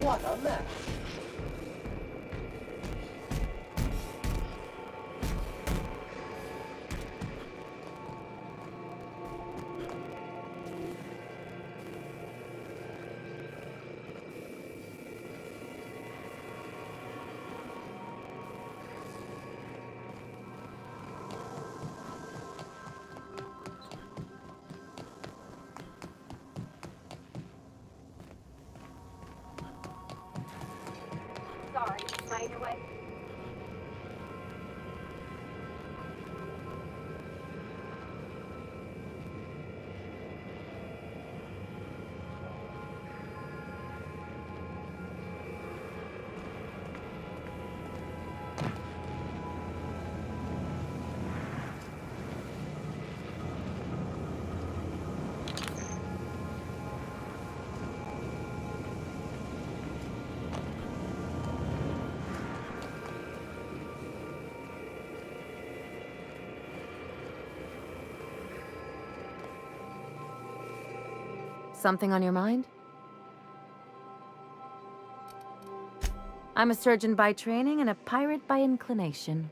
What a mess! Sorry, right away. Something on your mind? I'm a surgeon by training and a pirate by inclination.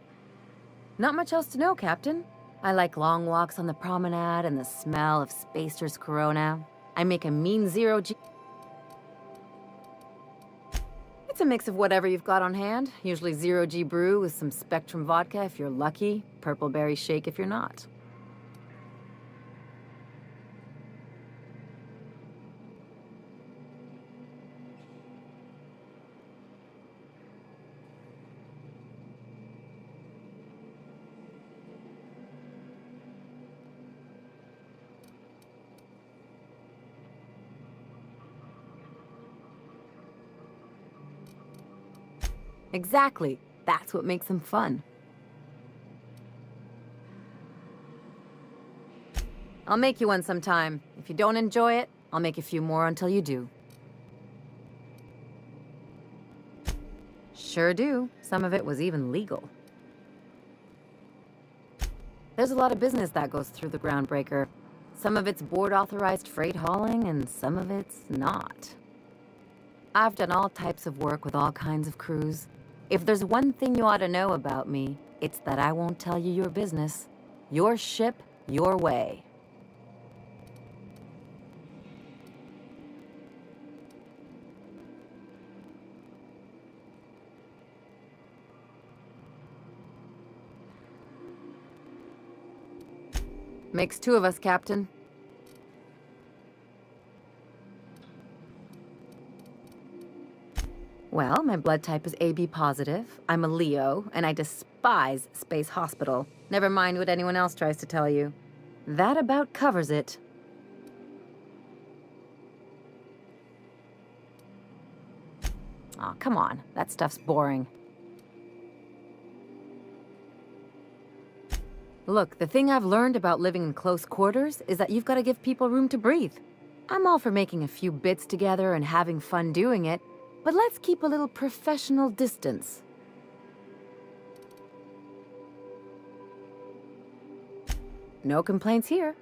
Not much else to know, Captain. I like long walks on the promenade and the smell of Spacer's Corona. I make a mean zero-G... It's a mix of whatever you've got on hand. Usually zero-G brew with some Spectrum vodka if you're lucky, purple berry shake if you're not. Exactly. That's what makes them fun. I'll make you one sometime. If you don't enjoy it, I'll make a few more until you do. Sure do. Some of it was even legal. There's a lot of business that goes through the Groundbreaker. Some of it's board-authorized freight hauling, and some of it's not. I've done all types of work with all kinds of crews. If there's one thing you ought to know about me, it's that I won't tell you your business. Your ship, your way. Makes two of us, Captain. Well, my blood type is AB positive. I'm a Leo, and I despise Space Hospital. Never mind what anyone else tries to tell you. That about covers it. Aw, come on. That stuff's boring. Look, the thing I've learned about living in close quarters is that you've got to give people room to breathe. I'm all for making a few bits together and having fun doing it, but let's keep a little professional distance. No complaints here.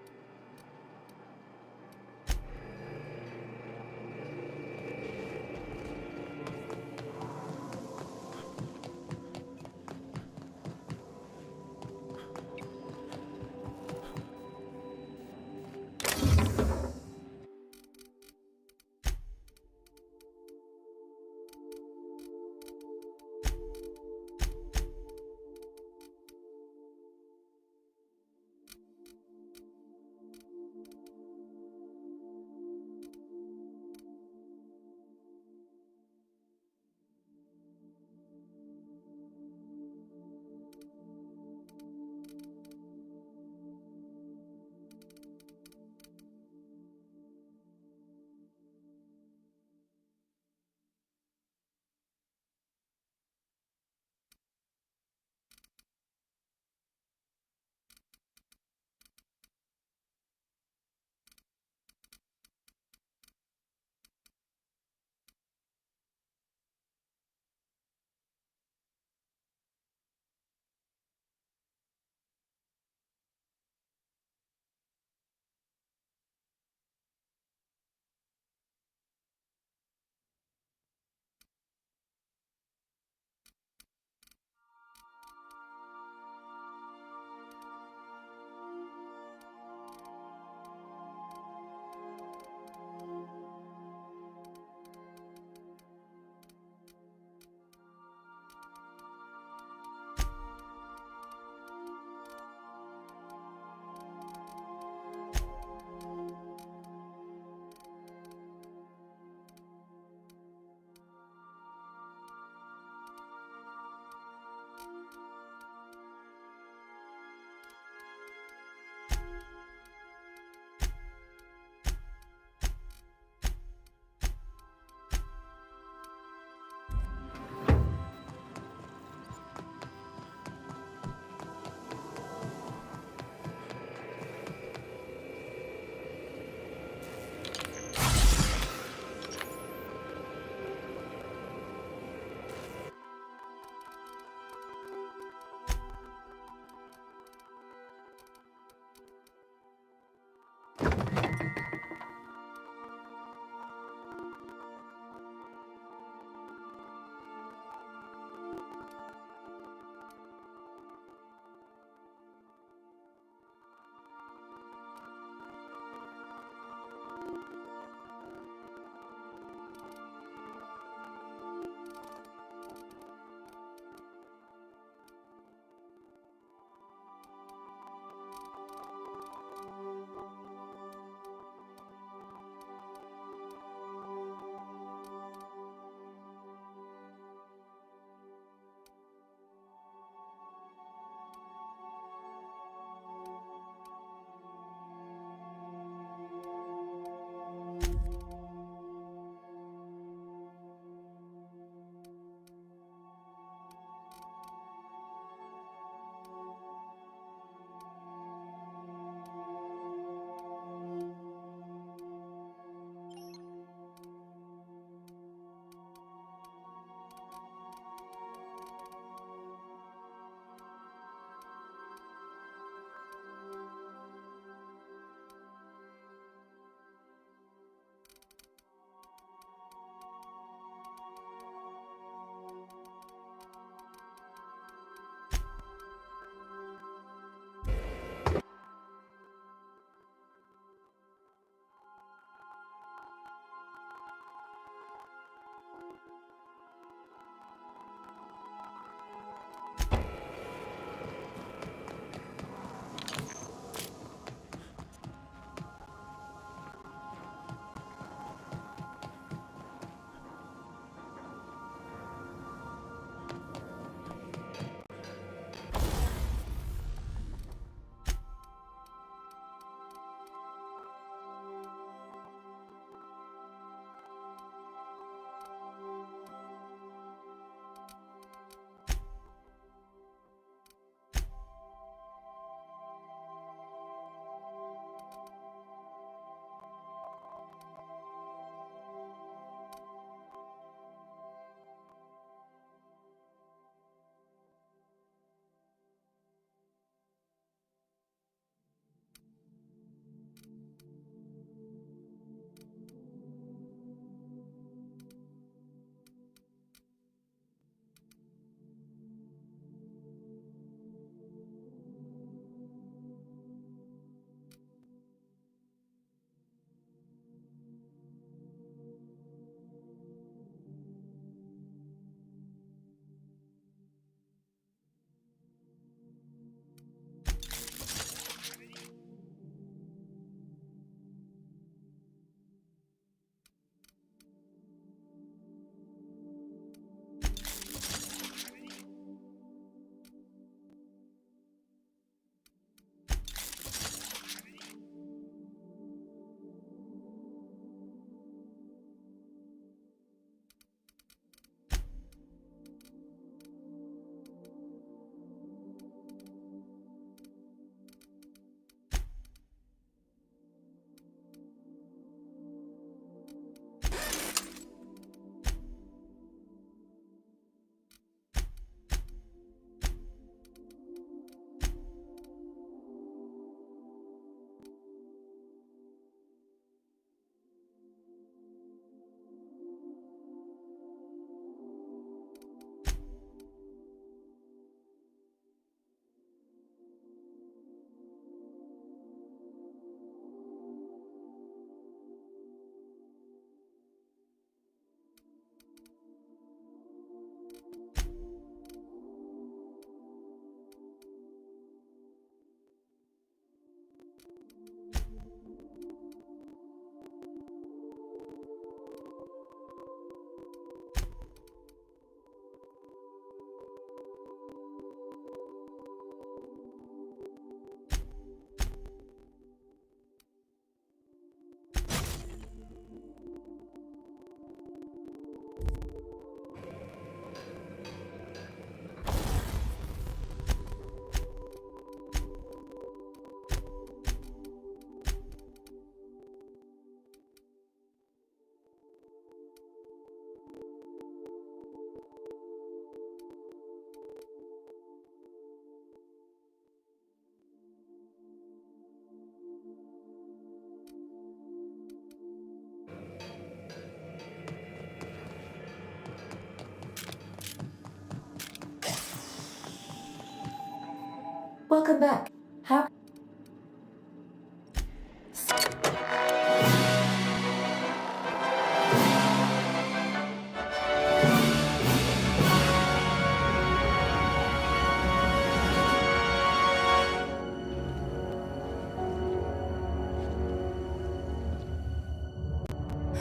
Welcome back. How?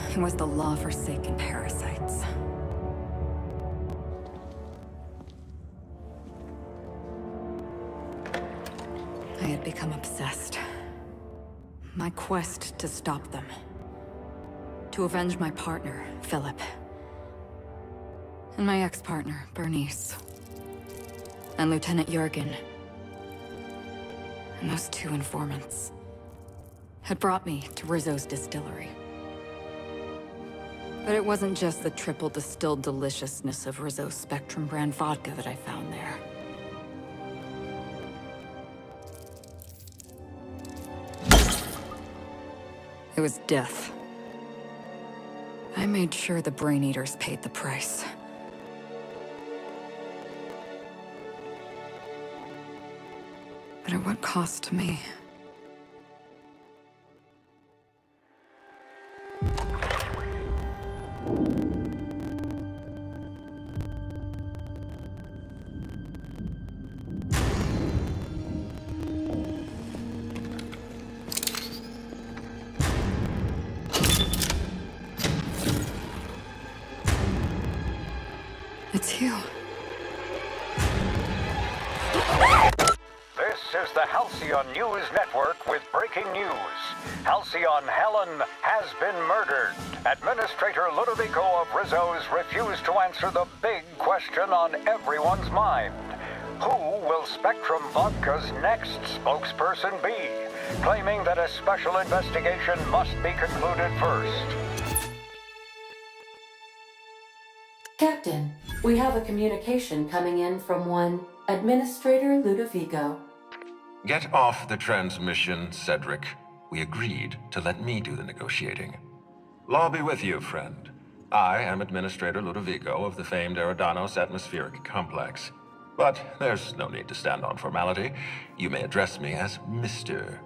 It was the law-forsaken parasites. I had become obsessed. My quest to stop them. To avenge my partner, Philip. And my ex-partner, Bernice. And Lieutenant Jurgen. And those two informants had brought me to Rizzo's distillery. But it wasn't just the triple distilled deliciousness of Rizzo's Spectrum brand vodka that I found there. It was death. I made sure the Brain Eaters paid the price. But at what cost to me? It's you. This is the Halcyon News Network with breaking news. Halcyon Helen has been murdered. Administrator Ludovico of Rizzo's refused to answer the big question on everyone's mind. Who will Spectrum Vodka's next spokesperson be? Claiming that a special investigation must be concluded first. Captain, we have a communication coming in from one Administrator Ludovico. Get off the transmission, Cedric. We agreed to let me do the negotiating. Law be with you, friend. I am Administrator Ludovico of the famed Eridanos Atmospheric Complex. But there's no need to stand on formality. You may address me as Mr.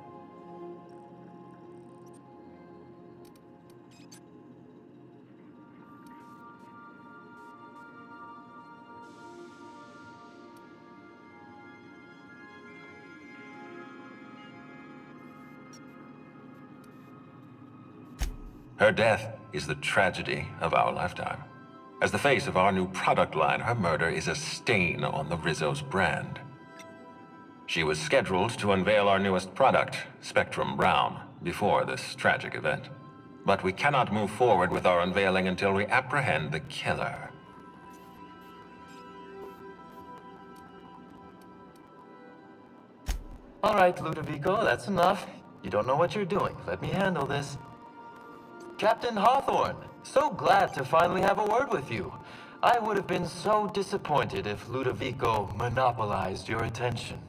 Her death is the tragedy of our lifetime. As the face of our new product line, her murder is a stain on the Rizzo's brand. She was scheduled to unveil our newest product, Spectrum Brown, before this tragic event. But we cannot move forward with our unveiling until we apprehend the killer. All right, Ludovico, that's enough. You don't know what you're doing. Let me handle this. Captain Hawthorne, so glad to finally have a word with you. I would have been so disappointed if Ludovico monopolized your attention.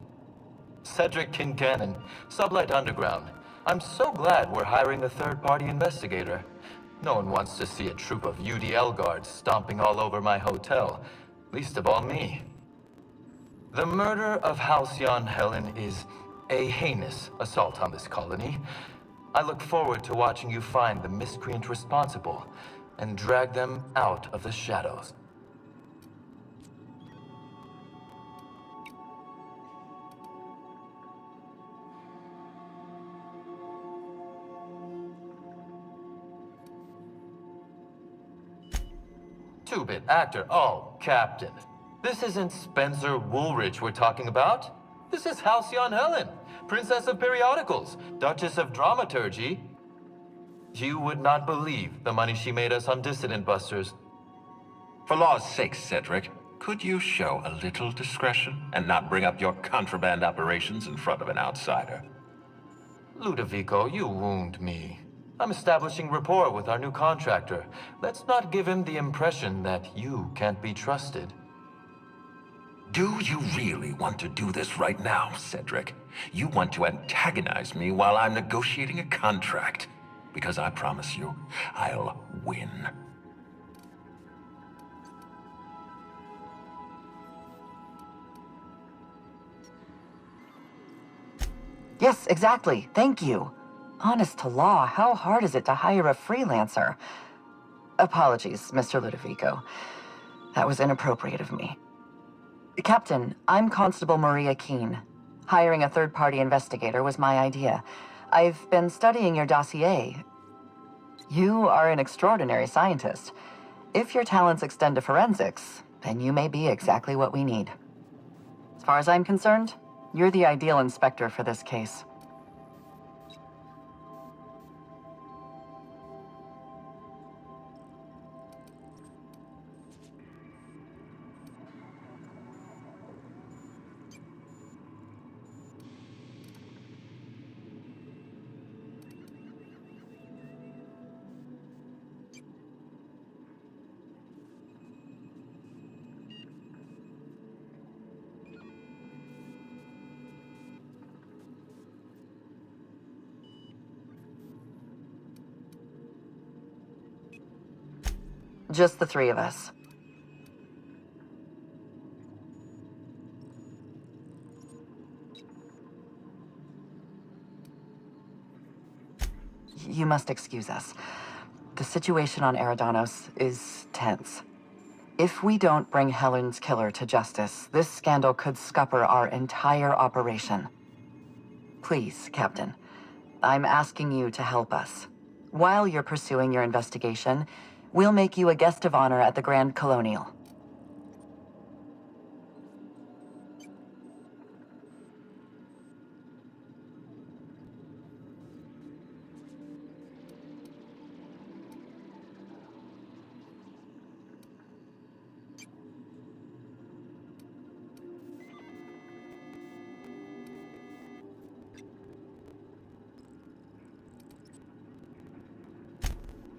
Cedric Kincannon, Sublight Underground. I'm so glad we're hiring a third-party investigator. No one wants to see a troop of UDL guards stomping all over my hotel, least of all me. The murder of Halcyon Helen is a heinous assault on this colony. I look forward to watching you find the miscreant responsible and drag them out of the shadows. Two-bit actor. Oh, Captain. This isn't Spencer Woolridge we're talking about. This is Halcyon Helen, Princess of Periodicals, Duchess of Dramaturgy. You would not believe the money she made us on Dissident Busters. For law's sake, Cedric, could you show a little discretion and not bring up your contraband operations in front of an outsider? Ludovico, you wound me. I'm establishing rapport with our new contractor. Let's not give him the impression that you can't be trusted. Do you really want to do this right now, Cedric? You want to antagonize me while I'm negotiating a contract? Because I promise you, I'll win. Yes, exactly. Thank you. Honest to law, how hard is it to hire a freelancer? Apologies, Mr. Ludovico. That was inappropriate of me. Captain, I'm Constable Maria Keene. Hiring a third-party investigator was my idea. I've been studying your dossier. You are an extraordinary scientist. If your talents extend to forensics, then you may be exactly what we need. As far as I'm concerned, you're the ideal inspector for this case. Just the three of us. You must excuse us. The situation on Eridanos is tense. If we don't bring Helen's killer to justice, this scandal could scupper our entire operation. Please, Captain, I'm asking you to help us. While you're pursuing your investigation, we'll make you a guest of honor at the Grand Colonial.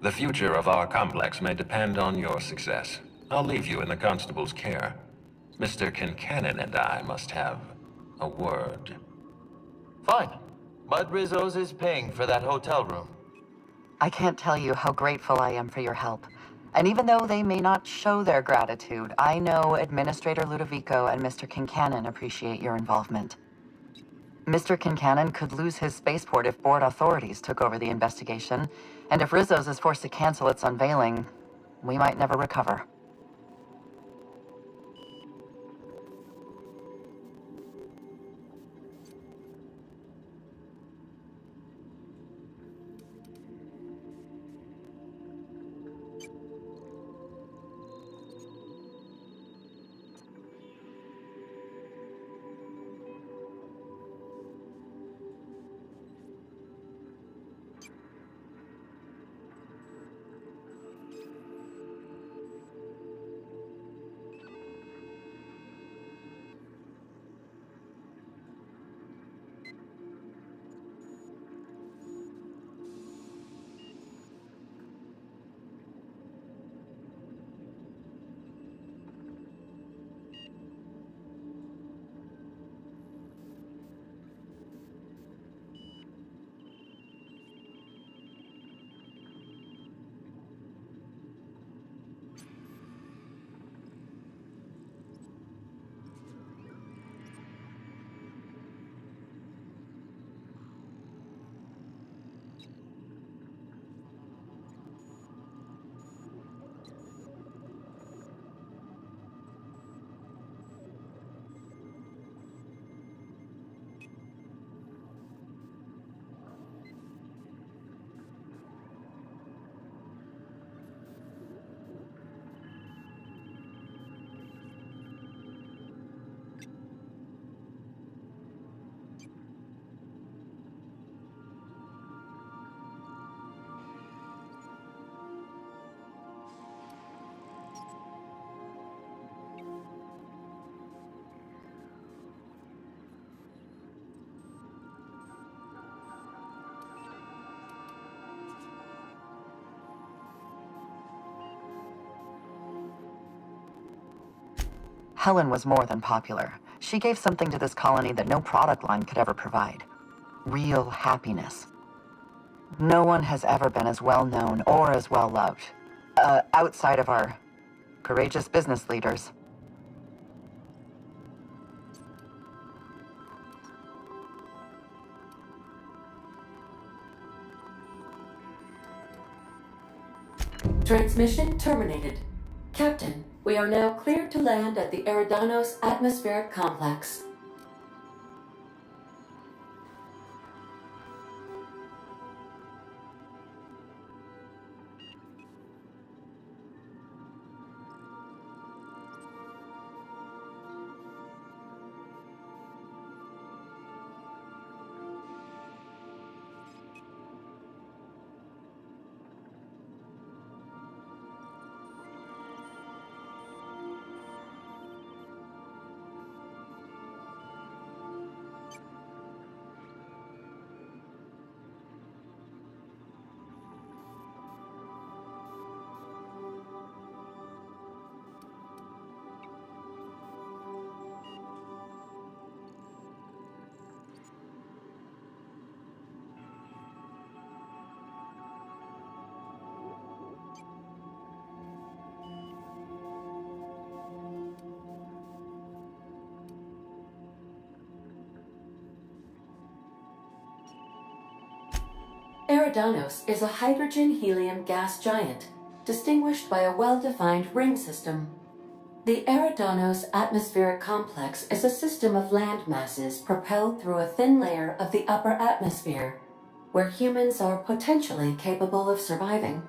The future of our complex may depend on your success. I'll leave you in the constable's care. Mr. Kincannon and I must have a word. Fine. But Rizzo's is paying for that hotel room. I can't tell you how grateful I am for your help. And even though they may not show their gratitude, I know Administrator Ludovico and Mr. Kincannon appreciate your involvement. Mr. Kincannon could lose his spaceport if board authorities took over the investigation, and if Rizzo's is forced to cancel its unveiling, we might never recover. Helen was more than popular. She gave something to this colony that no product line could ever provide. Real happiness. No one has ever been as well known or as well loved. Outside of our courageous business leaders. Transmission terminated. Captain, we are now cleared to land at the Eridanos Atmospheric Complex. Eridanos is a hydrogen-helium gas giant, distinguished by a well-defined ring system. The Eridanos Atmospheric Complex is a system of land masses propelled through a thin layer of the upper atmosphere, where humans are potentially capable of surviving.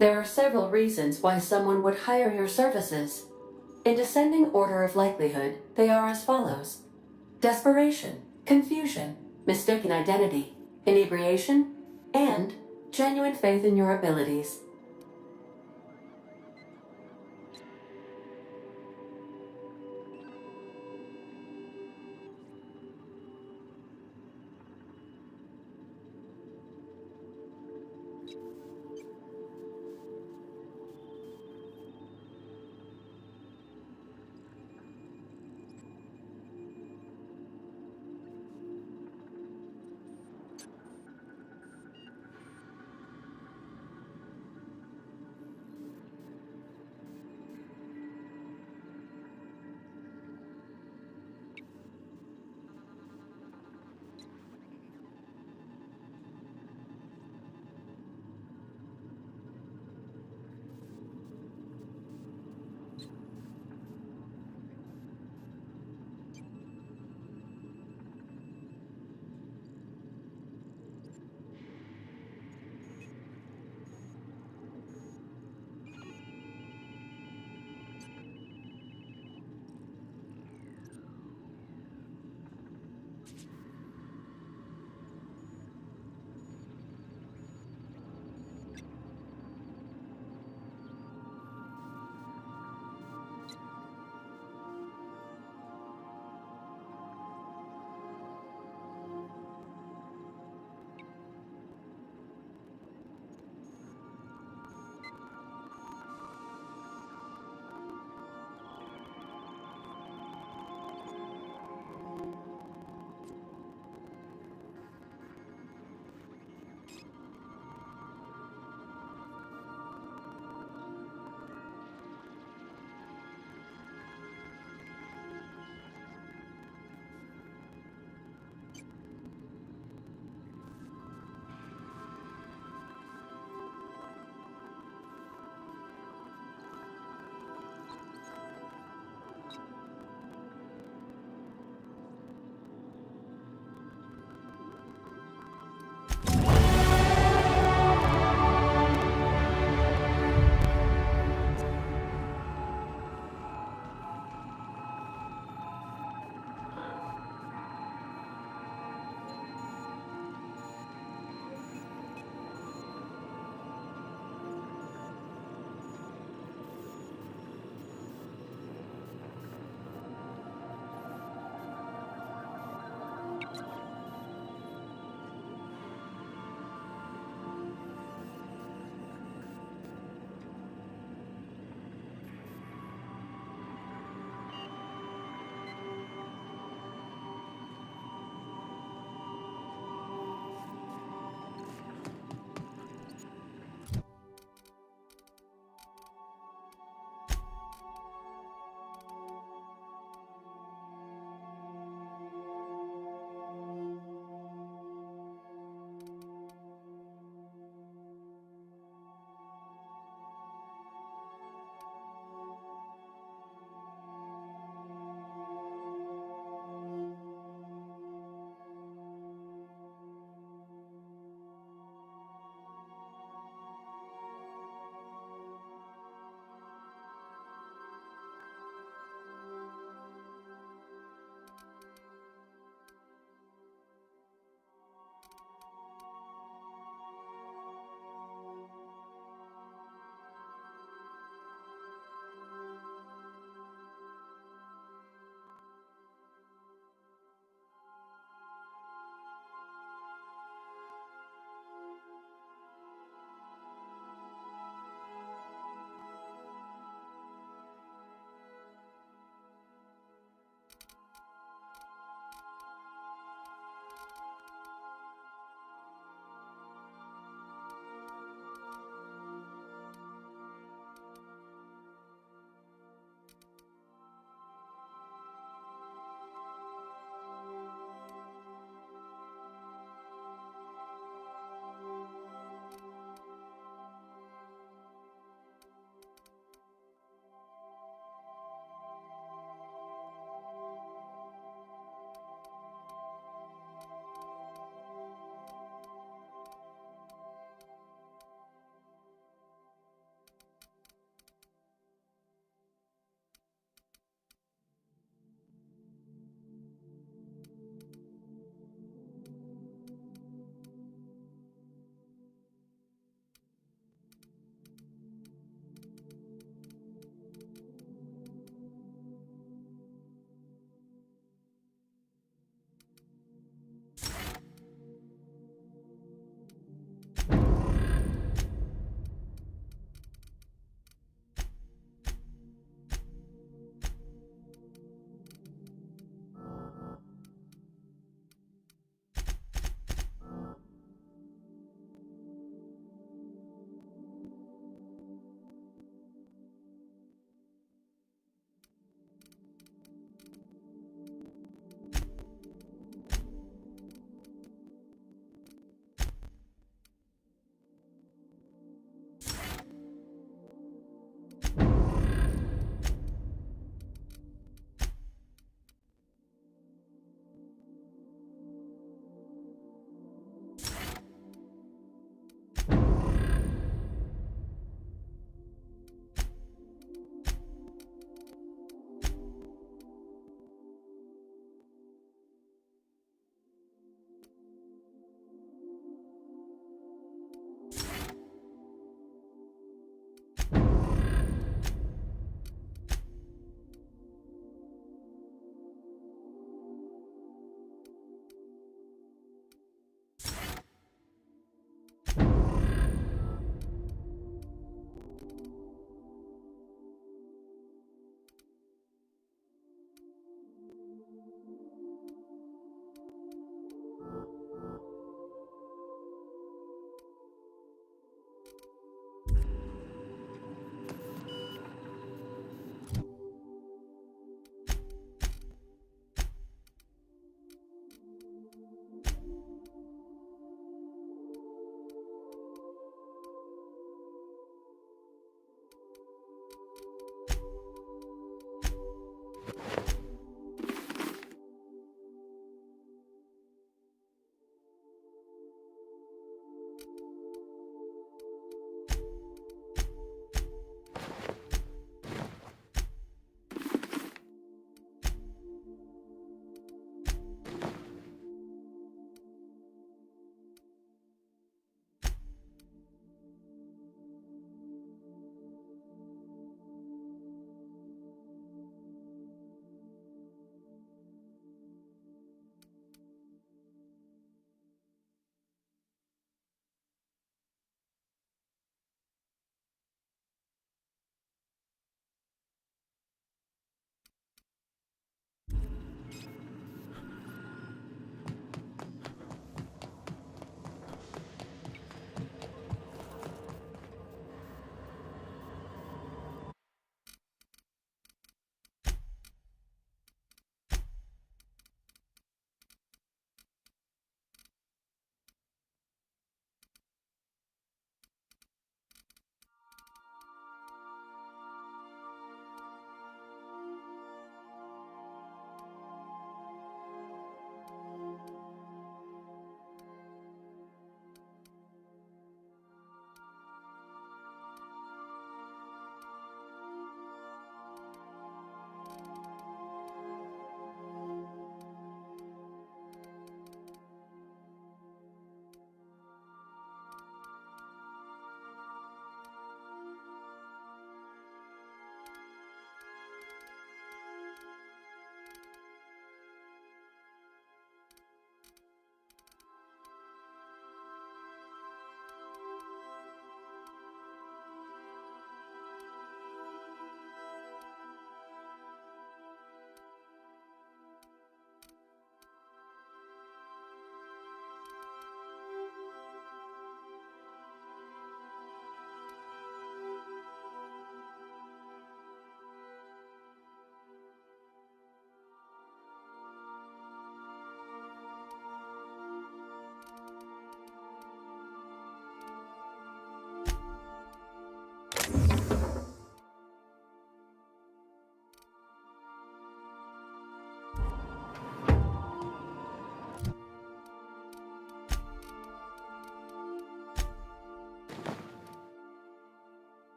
There are several reasons why someone would hire your services. In descending order of likelihood, they are as follows: desperation, confusion, mistaken identity, inebriation, and genuine faith in your abilities.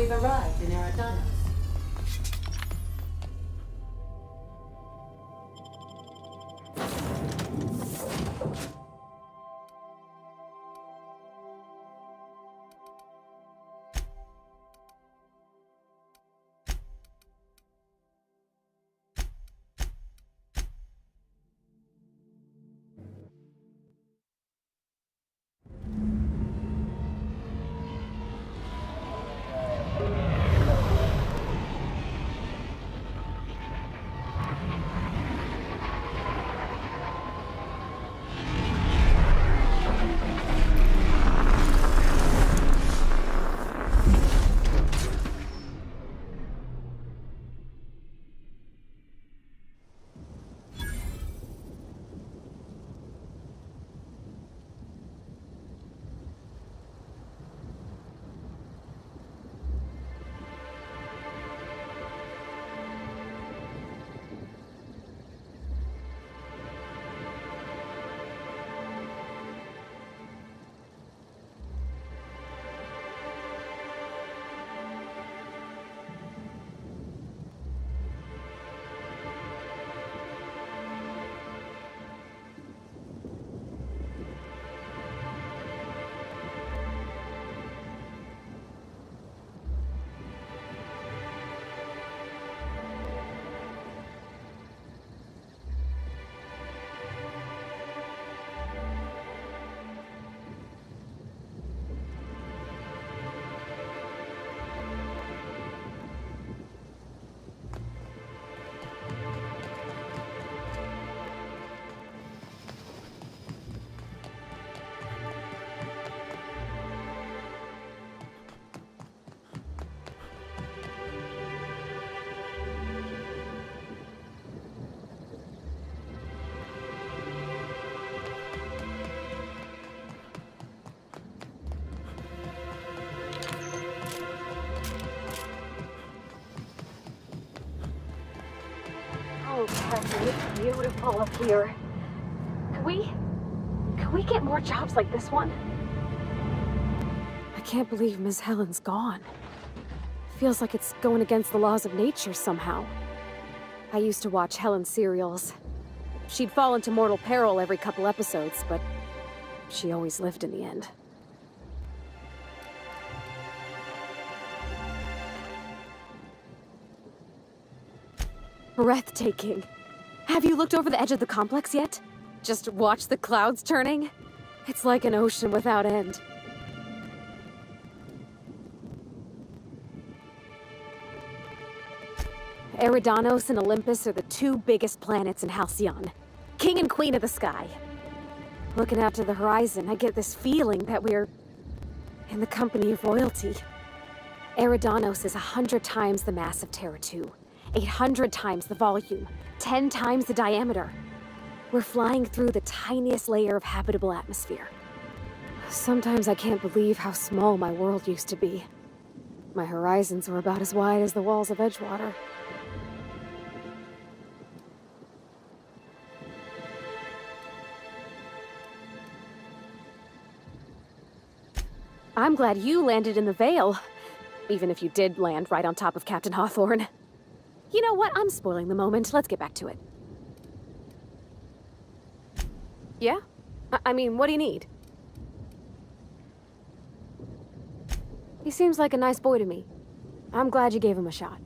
We've arrived in Eridanos. Oh, Captain, it's beautiful up here. Can we get more jobs like this one? I can't believe Miss Helen's gone. Feels like it's going against the laws of nature somehow. I used to watch Helen's serials. She'd fall into mortal peril every couple episodes, but she always lived in the end. Breathtaking. Have you looked over the edge of the complex yet? Just watch the clouds turning? It's like an ocean without end. Eridanos and Olympus are the two biggest planets in Halcyon. King and Queen of the Sky. Looking out to the horizon, I get this feeling that we're in the company of royalty. Eridanos is 100 times the mass of Terra 2, 800 times the volume, 10 times the diameter. We're flying through the tiniest layer of habitable atmosphere. Sometimes I can't believe how small my world used to be. My horizons were about as wide as the walls of Edgewater. I'm glad you landed in the Vale, even if you did land right on top of Captain Hawthorne. You know what? I'm spoiling the moment. Let's get back to it. Yeah? I mean, what do you need? He seems like a nice boy to me. I'm glad you gave him a shot.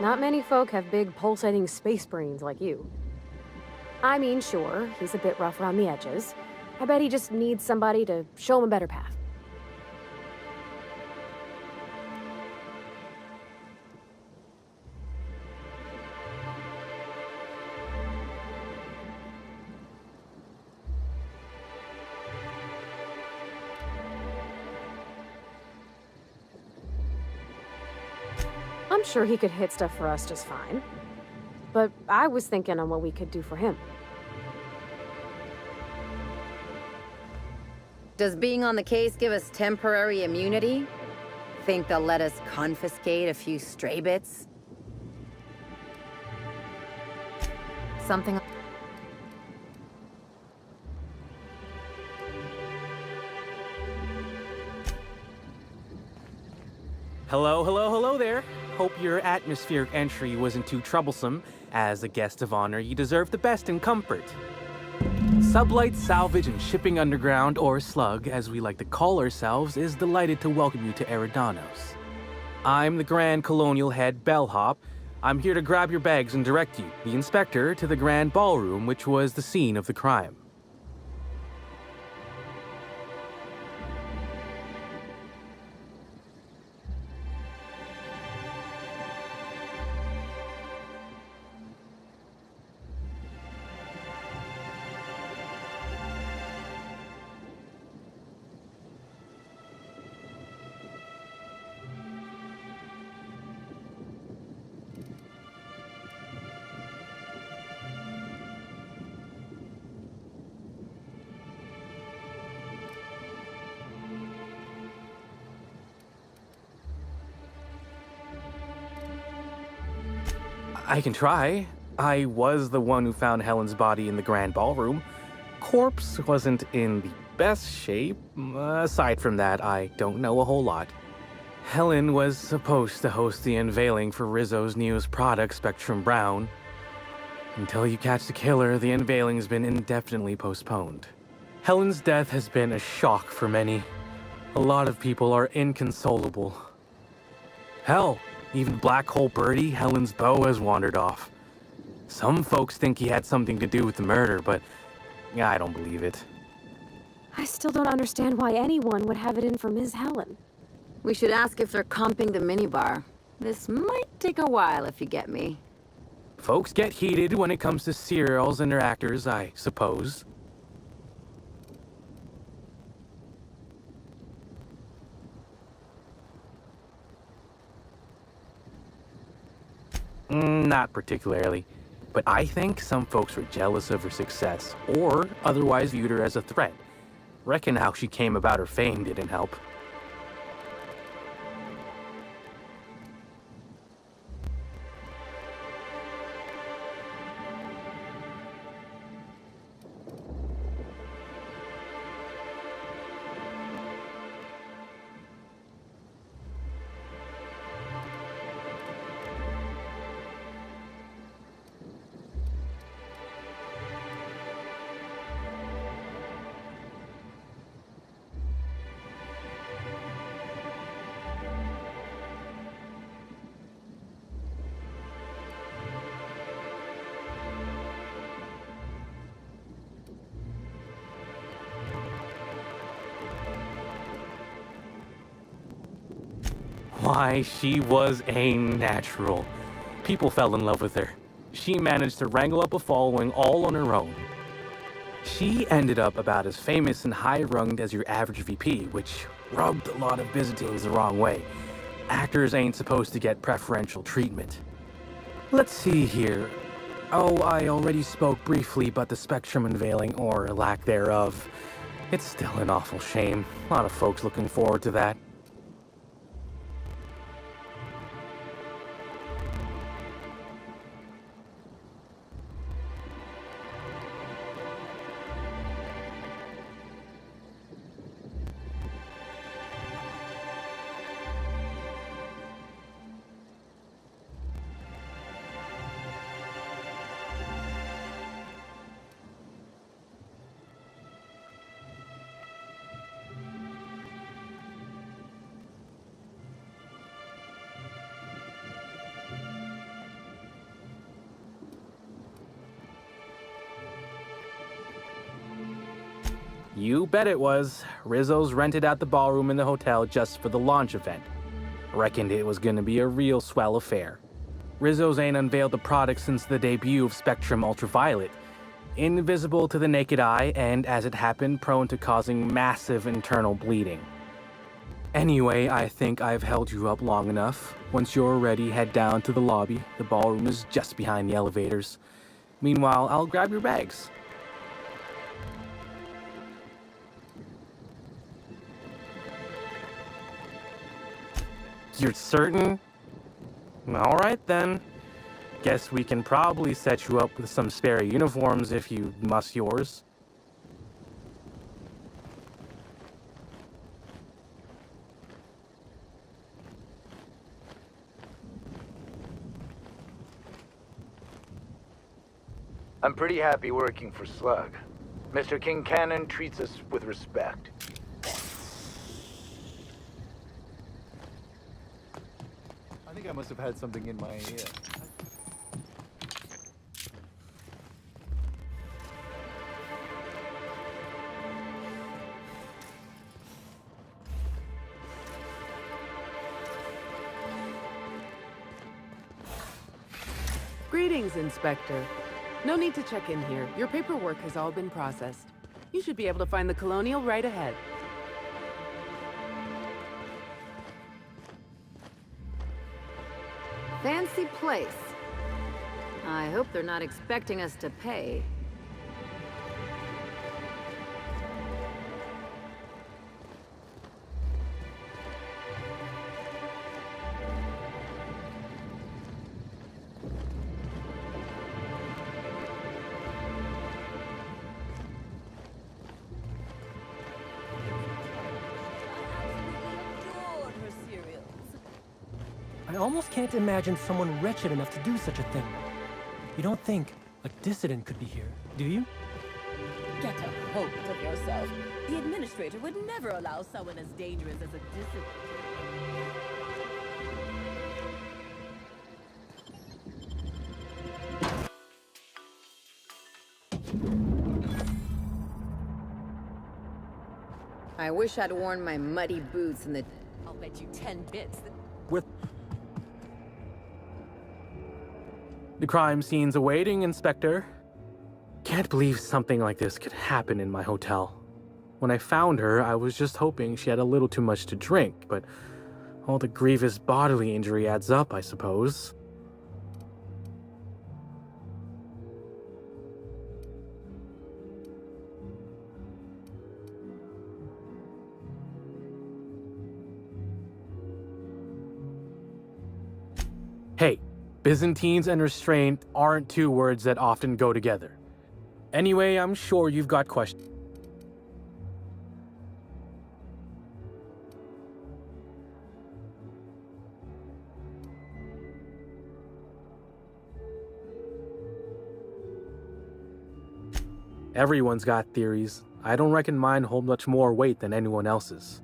Not many folk have big, pulsating space brains like you. I mean, sure, he's a bit rough around the edges. I bet he just needs somebody to show him a better path. I'm sure he could hit stuff for us just fine. But I was thinking on what we could do for him. Does being on the case give us temporary immunity? Think they'll let us confiscate a few stray bits? Something... Hello, hello, hello there. Hope your atmospheric entry wasn't too troublesome. As a guest of honor, you deserve the best in comfort. Sublight Salvage and Shipping Underground, or Slug, as we like to call ourselves, is delighted to welcome you to Eridanos. I'm the Grand Colonial Head Bellhop. I'm here to grab your bags and direct you, the Inspector, to the Grand Ballroom, which was the scene of the crime. I can try. I was the one who found Helen's body in the Grand Ballroom. Corpse wasn't in the best shape. Aside from that, I don't know a whole lot. Helen was supposed to host the unveiling for Rizzo's newest product, Spectrum Brown. Until you catch the killer, the unveiling's been indefinitely postponed. Helen's death has been a shock for many. A lot of people are inconsolable. Hell, even Black Hole Birdie, Helen's beau, has wandered off. Some folks think he had something to do with the murder, but I don't believe it. I still don't understand why anyone would have it in for Ms. Helen. We should ask if they're comping the minibar. This might take a while, if you get me. Folks get heated when it comes to serials and their actors, I suppose. Not particularly, but I think some folks were jealous of her success, or otherwise viewed her as a threat. Reckon how she came about her fame didn't help. Why, she was a natural. People fell in love with her. She managed to wrangle up a following all on her own. She ended up about as famous and high-runged as your average VP, which rubbed a lot of Byzantines the wrong way. Actors ain't supposed to get preferential treatment. Let's see here. Oh, I already spoke briefly about the Spectrum unveiling, or lack thereof. It's still an awful shame. A lot of folks looking forward to that. You bet it was. Rizzo's rented out the ballroom in the hotel just for the launch event. Reckoned it was gonna be a real swell affair. Rizzo's ain't unveiled the product since the debut of Spectrum Ultraviolet. Invisible to the naked eye, and as it happened, prone to causing massive internal bleeding. Anyway, I think I've held you up long enough. Once you're ready, head down to the lobby. The ballroom is just behind the elevators. Meanwhile, I'll grab your bags. You're certain? All right, then. Guess we can probably set you up with some spare uniforms if you must yours. I'm pretty happy working for Slug. Mr. Kincannon treats us with respect. I think I must have had something in my ear. Greetings, Inspector. No need to check in here. Your paperwork has all been processed. You should be able to find the Colonial right ahead. Fancy place. I hope they're not expecting us to pay. I almost can't imagine someone wretched enough to do such a thing. You don't think a dissident could be here, do you? Get a hold of yourself. The administrator would never allow someone as dangerous as a dissident. I wish I'd worn my muddy boots in the... I'll bet you 10 bits that... The crime scene's awaiting, Inspector. Can't believe something like this could happen in my hotel. When I found her, I was just hoping she had a little too much to drink, but all the grievous bodily injury adds up, I suppose. Hey. Byzantines and restraint aren't two words that often go together. Anyway, I'm sure you've got questions. Everyone's got theories. I don't reckon mine hold much more weight than anyone else's.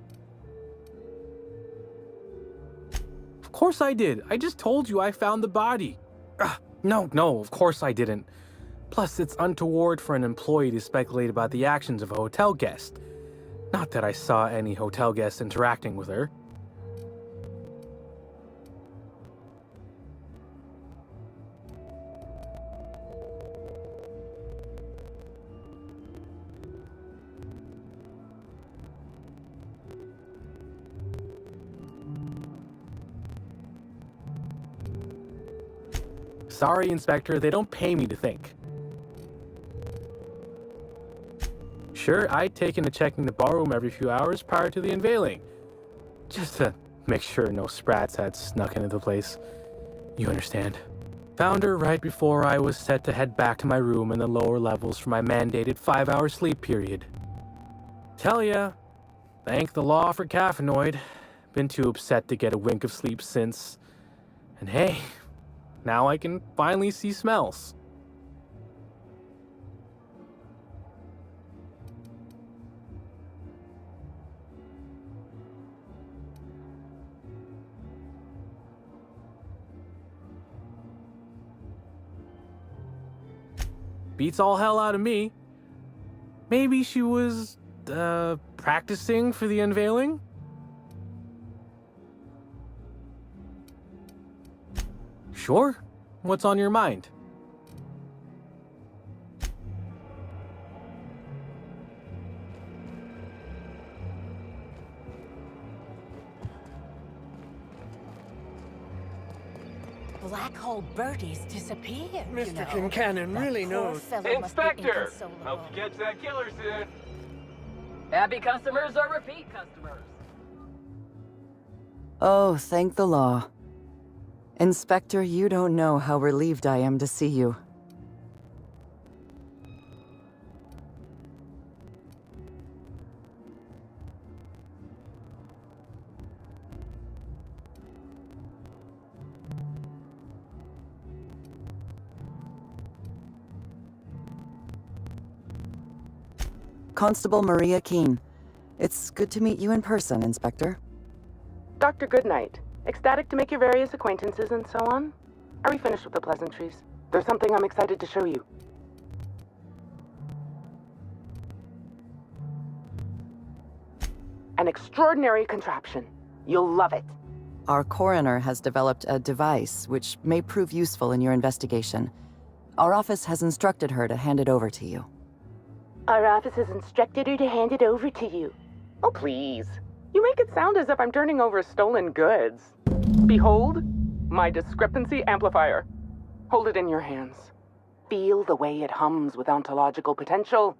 Of course I did. I just told you I found the body. No, of course I didn't. Plus, it's untoward for an employee to speculate about the actions of a hotel guest. Not that I saw any hotel guests interacting with her. Sorry, Inspector, they don't pay me to think. Sure, I'd taken to checking the ballroom every few hours prior to the unveiling. Just to make sure no sprats had snuck into the place. You understand. Found her right before I was set to head back to my room in the lower levels for my mandated 5-hour sleep period. Tell ya, thank the law for caffeinoid. Been too upset to get a wink of sleep since. And hey, now I can finally see smells. Beats all hell out of me. Maybe she was, practicing for the unveiling? Sure. What's on your mind? Black hole birdies disappeared. Mr. Kincannon really knows. Inspector! Hope you catch that killer soon. Happy customers are repeat customers. Oh, thank the law. Inspector, you don't know how relieved I am to see you. Constable Maria Keene. It's good to meet you in person, Inspector. Dr. Goodnight. Ecstatic to make your various acquaintances and so on? Are we finished with the pleasantries? There's something I'm excited to show you. An extraordinary contraption. You'll love it. Our coroner has developed a device which may prove useful in your investigation. Our office has instructed her to hand it over to you. Our office has instructed her to hand it over to you. Oh, please. You make it sound as if I'm turning over stolen goods. Behold, my discrepancy amplifier. Hold it in your hands. Feel the way it hums with ontological potential.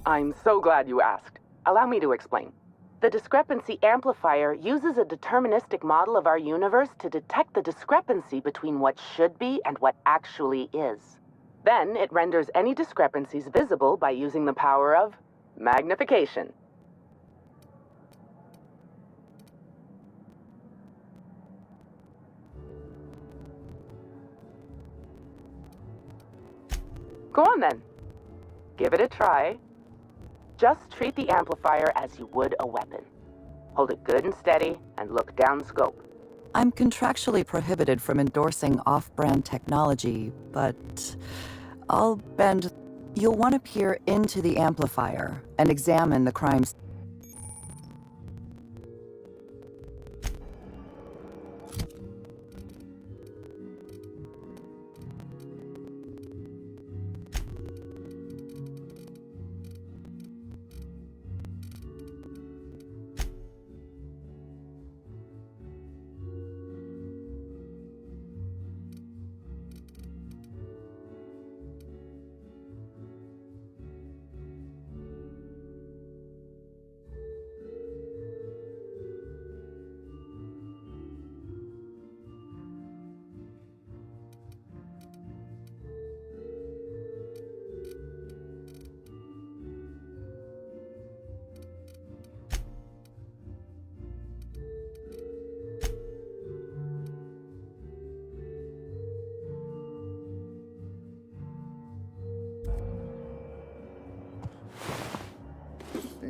I'm so glad you asked. Allow me to explain. The discrepancy amplifier uses a deterministic model of our universe to detect the discrepancy between what should be and what actually is. Then it renders any discrepancies visible by using the power of magnification. Go on then. Give it a try. Just treat the amplifier as you would a weapon. Hold it good and steady and look down scope. I'm contractually prohibited from endorsing off-brand technology, but I'll bend. You'll want to peer into the amplifier and examine the crimes.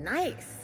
Nice.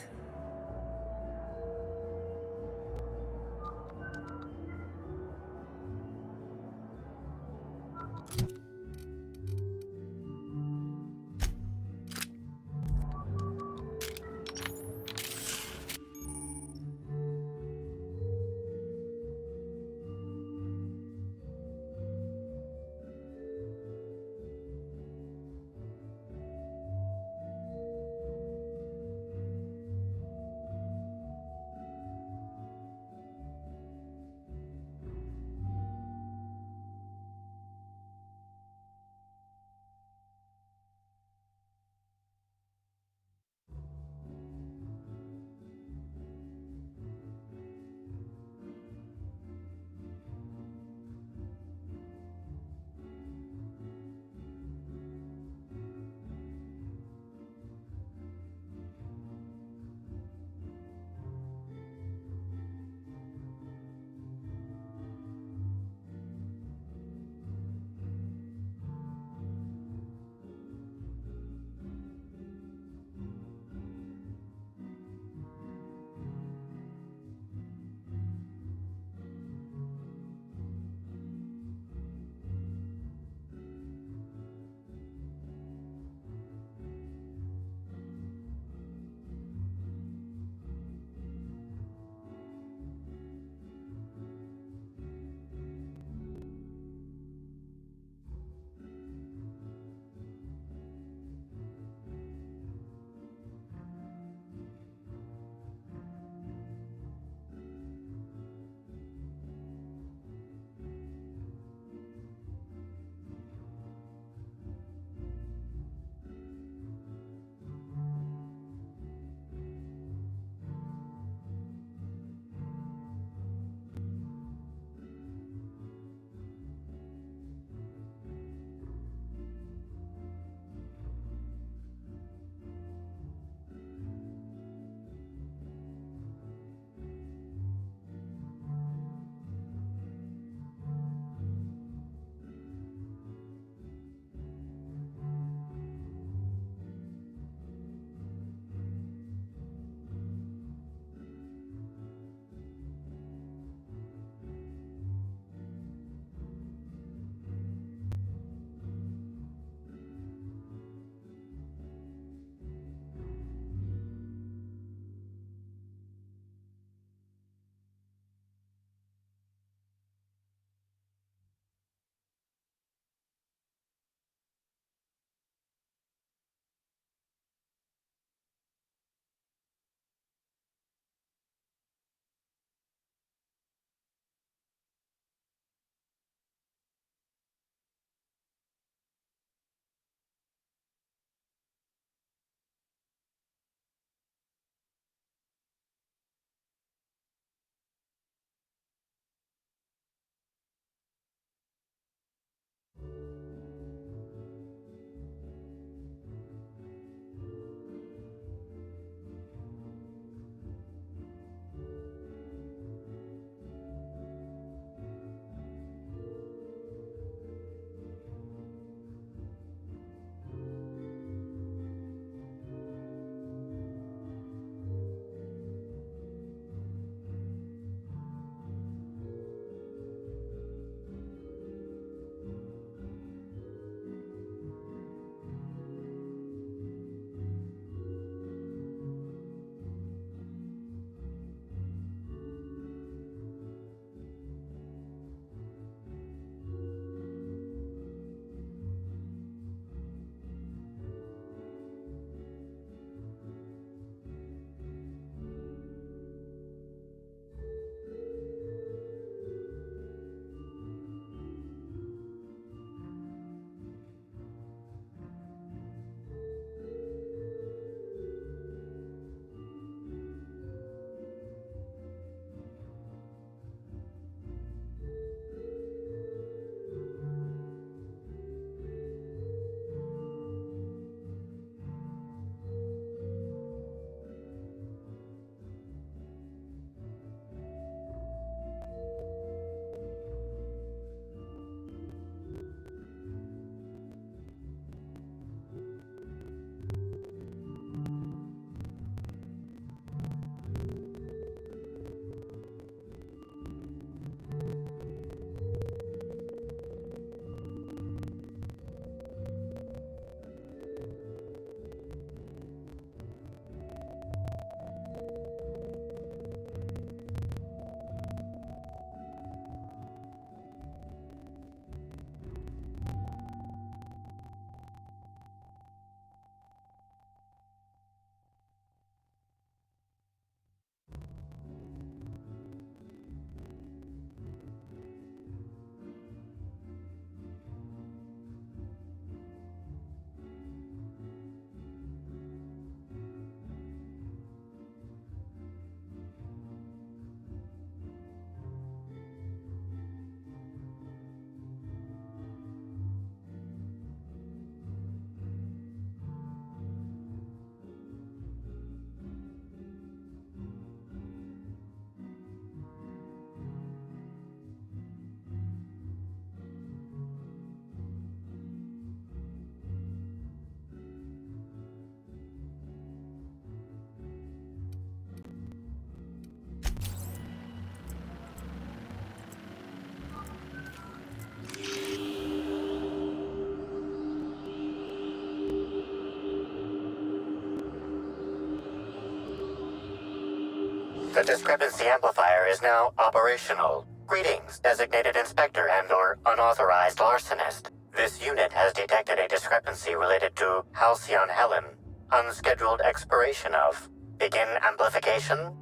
The discrepancy amplifier is now operational. Greetings, designated inspector and/or unauthorized larcenist. This unit has detected a discrepancy related to Halcyon Helen. Unscheduled expiration of. Begin amplification.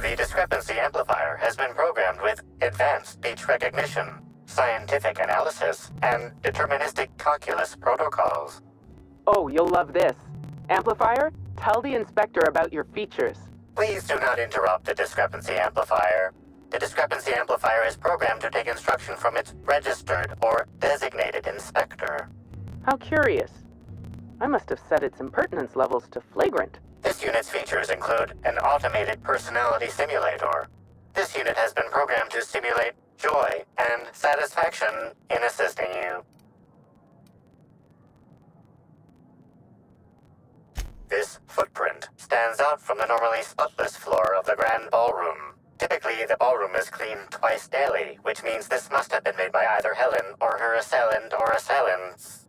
The discrepancy amplifier has been programmed with advanced speech recognition, scientific analysis, and deterministic calculus protocols. Oh, you'll love this. Amplifier, tell the inspector about your features. Please do not interrupt the discrepancy amplifier. The discrepancy amplifier is programmed to take instruction from its registered or designated inspector. How curious. I must have set its impertinence levels to flagrant. This unit's features include an automated personality simulator. This unit has been programmed to simulate joy and satisfaction in assisting you. This footprint stands out from the normally spotless floor of the grand ballroom. Typically, the ballroom is cleaned twice daily, which means this must have been made by either Helen or her assailant or assailants.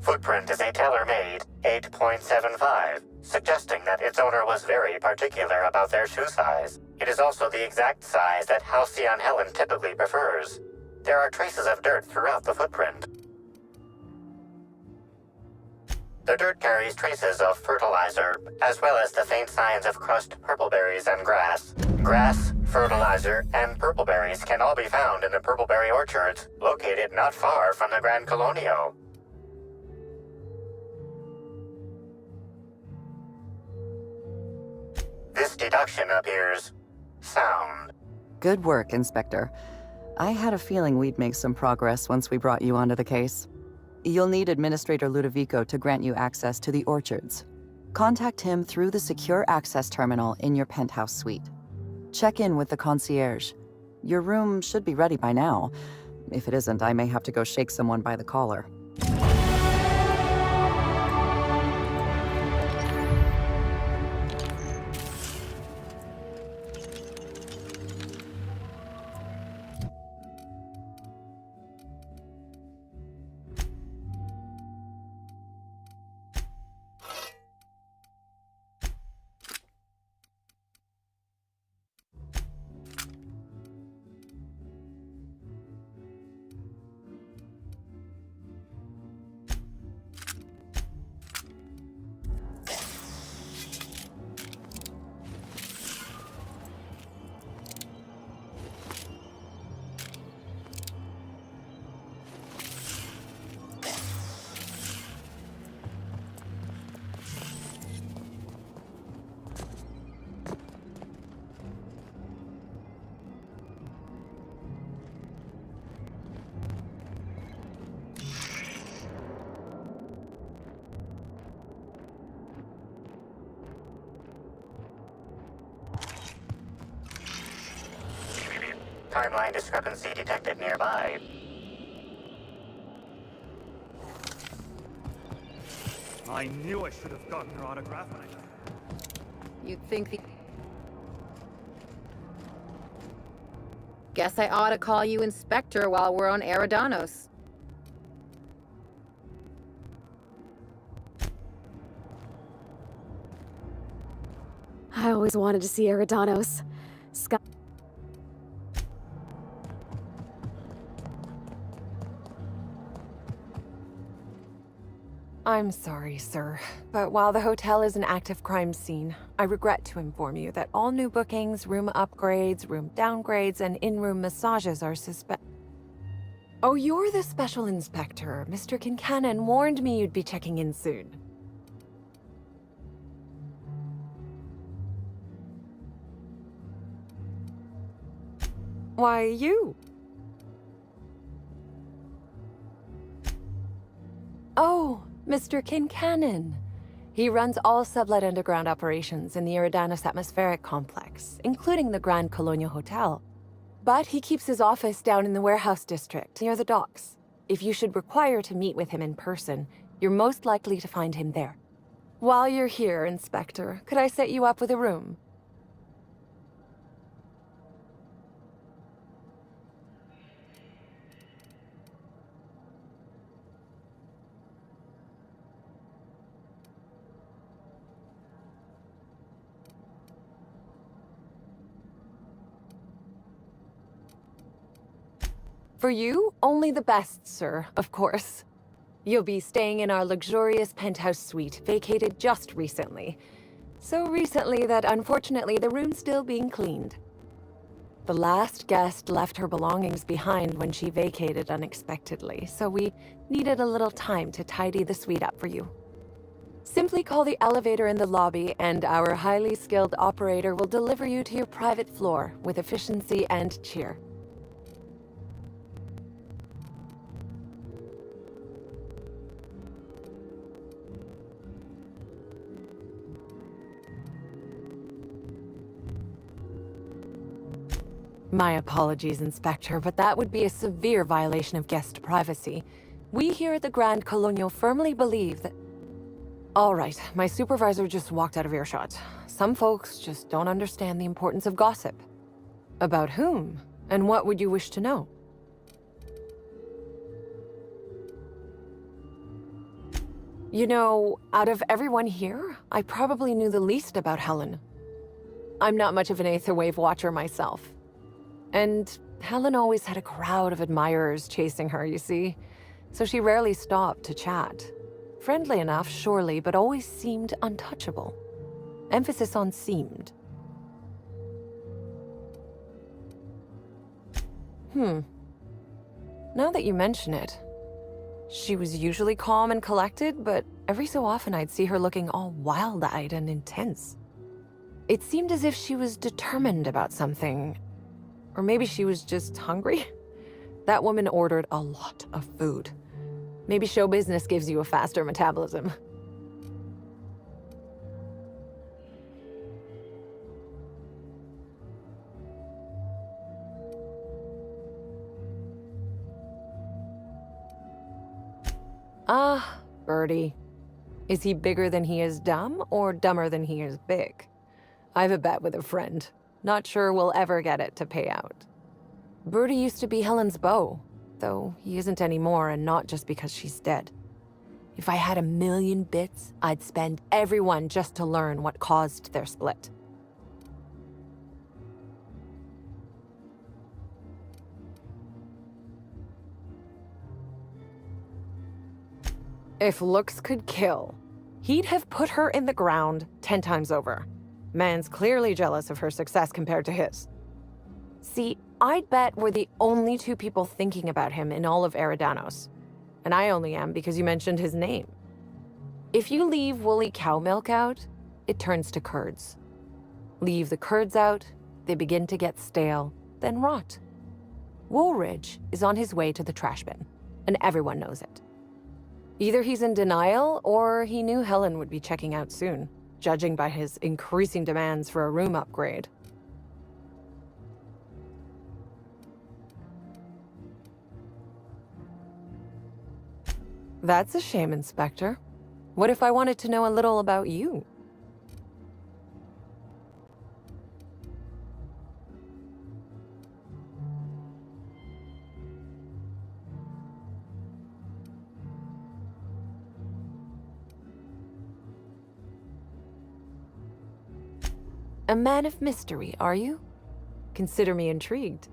Footprint is a tailor-made 8.75, suggesting that its owner was very particular about their shoe size. It is also the exact size that Halcyon Helen typically prefers. There are traces of dirt throughout the footprint. The dirt carries traces of fertilizer, as well as the faint signs of crushed purpleberries and grass. Grass, fertilizer, and purpleberries can all be found in the purpleberry orchards, located not far from the Grand Colonio. This deduction appears sound. Good work, Inspector. I had a feeling we'd make some progress once we brought you onto the case. You'll need Administrator Ludovico to grant you access to the orchards. Contact him through the secure access terminal in your penthouse suite. Check in with the concierge. Your room should be ready by now. If it isn't, I may have to go shake someone by the collar. Timeline discrepancy detected nearby. I knew I should have gotten her autograph when I... You'd think the... Guess I ought to call you Inspector while we're on Eridanos. I always wanted to see Eridanos. Sky. I'm sorry, sir, but while the hotel is an active crime scene, I regret to inform you that all new bookings, room upgrades, room downgrades, and in-room massages are Oh, you're the special inspector. Mr. Kincannon warned me you'd be checking in soon. Why, you? Oh, Mr. Kincannon. He runs all sublet underground operations in the Eridanos Atmospheric Complex, including the Grand Colonial Hotel. But he keeps his office down in the warehouse district, near the docks. If you should require to meet with him in person, you're most likely to find him there. While you're here, Inspector, could I set you up with a room? For you, only the best, sir, of course. You'll be staying in our luxurious penthouse suite, vacated just recently. So recently that unfortunately the room's still being cleaned. The last guest left her belongings behind when she vacated unexpectedly, so we needed a little time to tidy the suite up for you. Simply call the elevator in the lobby and our highly skilled operator will deliver you to your private floor with efficiency and cheer. My apologies, Inspector, but that would be a severe violation of guest privacy. We here at the Grand Colonial firmly believe that... All right, my supervisor just walked out of earshot. Some folks just don't understand the importance of gossip. About whom? And what would you wish to know? You know, out of everyone here, I probably knew the least about Helen. I'm not much of an Aetherwave watcher myself. And Helen always had a crowd of admirers chasing her, you see. So she rarely stopped to chat. Friendly enough, surely, but always seemed untouchable. Emphasis on seemed. Now that you mention it, she was usually calm and collected, but every so often I'd see her looking all wild-eyed and intense. It seemed as if she was determined about something. Or maybe she was just hungry? That woman ordered a lot of food. Maybe show business gives you a faster metabolism. Ah, Birdie. Is he bigger than he is dumb, or dumber than he is big? I've a bet with a friend. Not sure we'll ever get it to pay out. Birdie used to be Helen's beau, though he isn't anymore, and not just because she's dead. If I had 1,000,000 bits, I'd spend every one just to learn what caused their split. If looks could kill, he'd have put her in the ground 10 times over. Man's clearly jealous of her success compared to his. See, I'd bet we're the only two people thinking about him in all of Eridanos. And I only am because you mentioned his name. If you leave woolly cow milk out, it turns to curds. Leave the curds out, they begin to get stale, then rot. Woolridge is on his way to the trash bin, and everyone knows it. Either he's in denial, or he knew Helen would be checking out soon, judging by his increasing demands for a room upgrade. That's a shame, Inspector. What if I wanted to know a little about you? A man of mystery, are you? Consider me intrigued.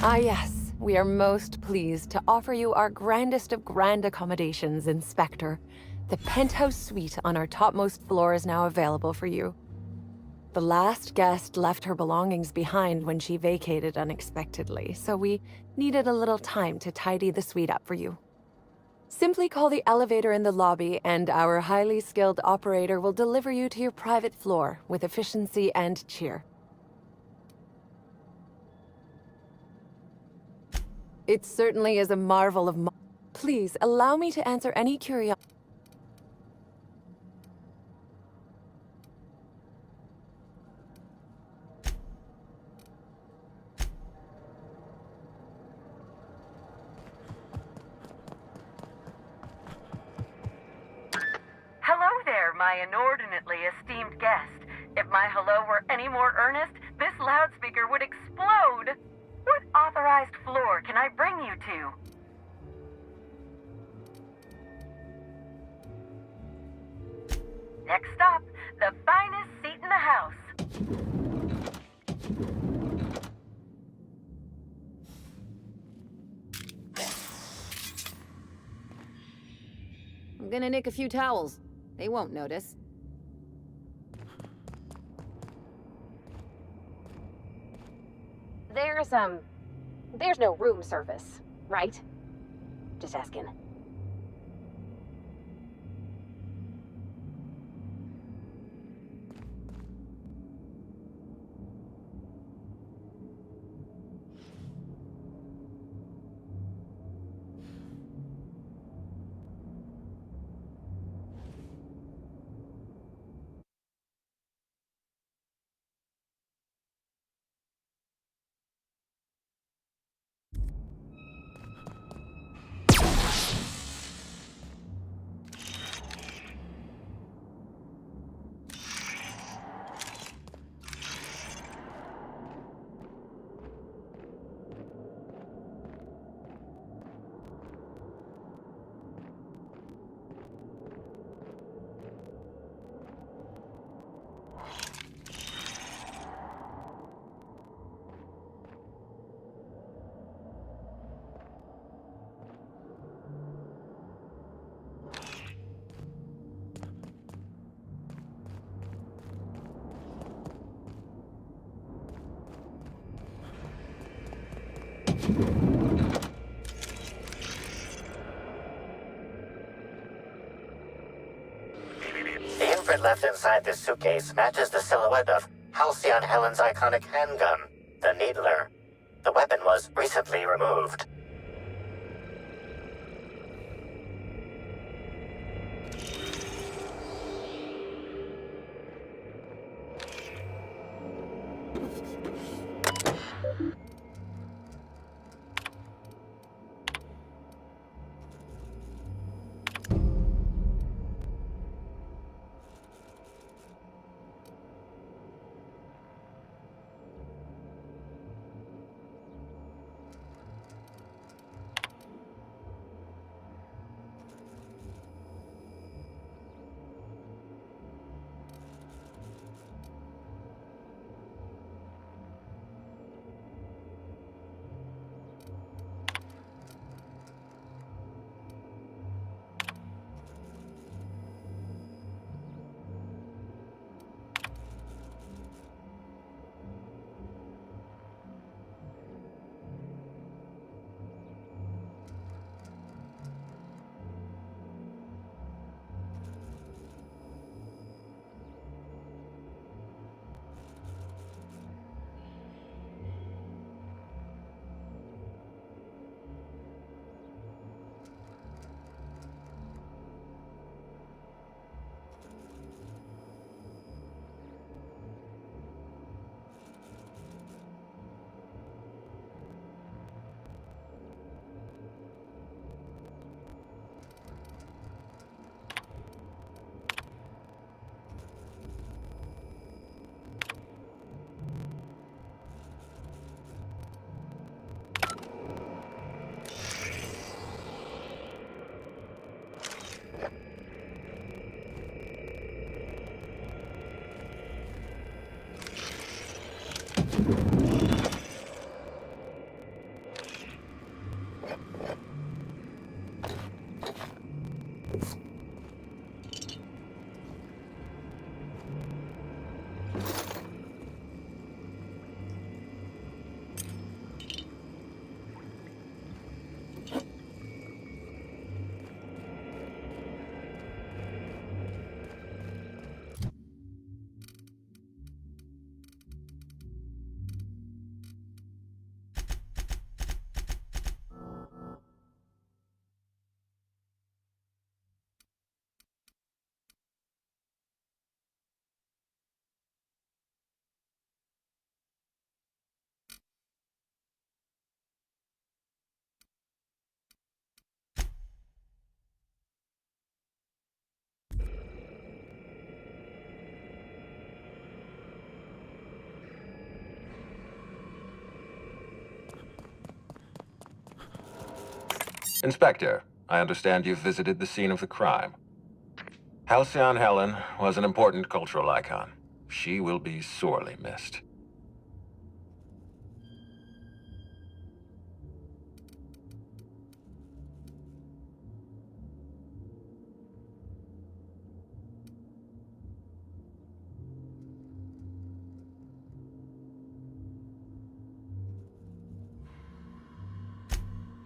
Ah yes, we are most pleased to offer you our grandest of grand accommodations, Inspector. The penthouse suite on our topmost floor is now available for you. The last guest left her belongings behind when she vacated unexpectedly, so we needed a little time to tidy the suite up for you. Simply call the elevator in the lobby and our highly skilled operator will deliver you to your private floor with efficiency and cheer. It certainly is a marvel of Please, allow me to answer any curiosity. Hello there, my inordinately esteemed guest. If my hello were any more earnest, this loudspeaker would explode. What authorized floor can I bring you to? Next stop, the finest seat in the house. I'm gonna nick a few towels. They won't notice. There's no room service, right? Just asking. The imprint left inside this suitcase matches the silhouette of Halcyon Helen's iconic handgun, the Needler. The weapon was recently removed. Inspector, I understand you've visited the scene of the crime. Halcyon Helen was an important cultural icon. She will be sorely missed.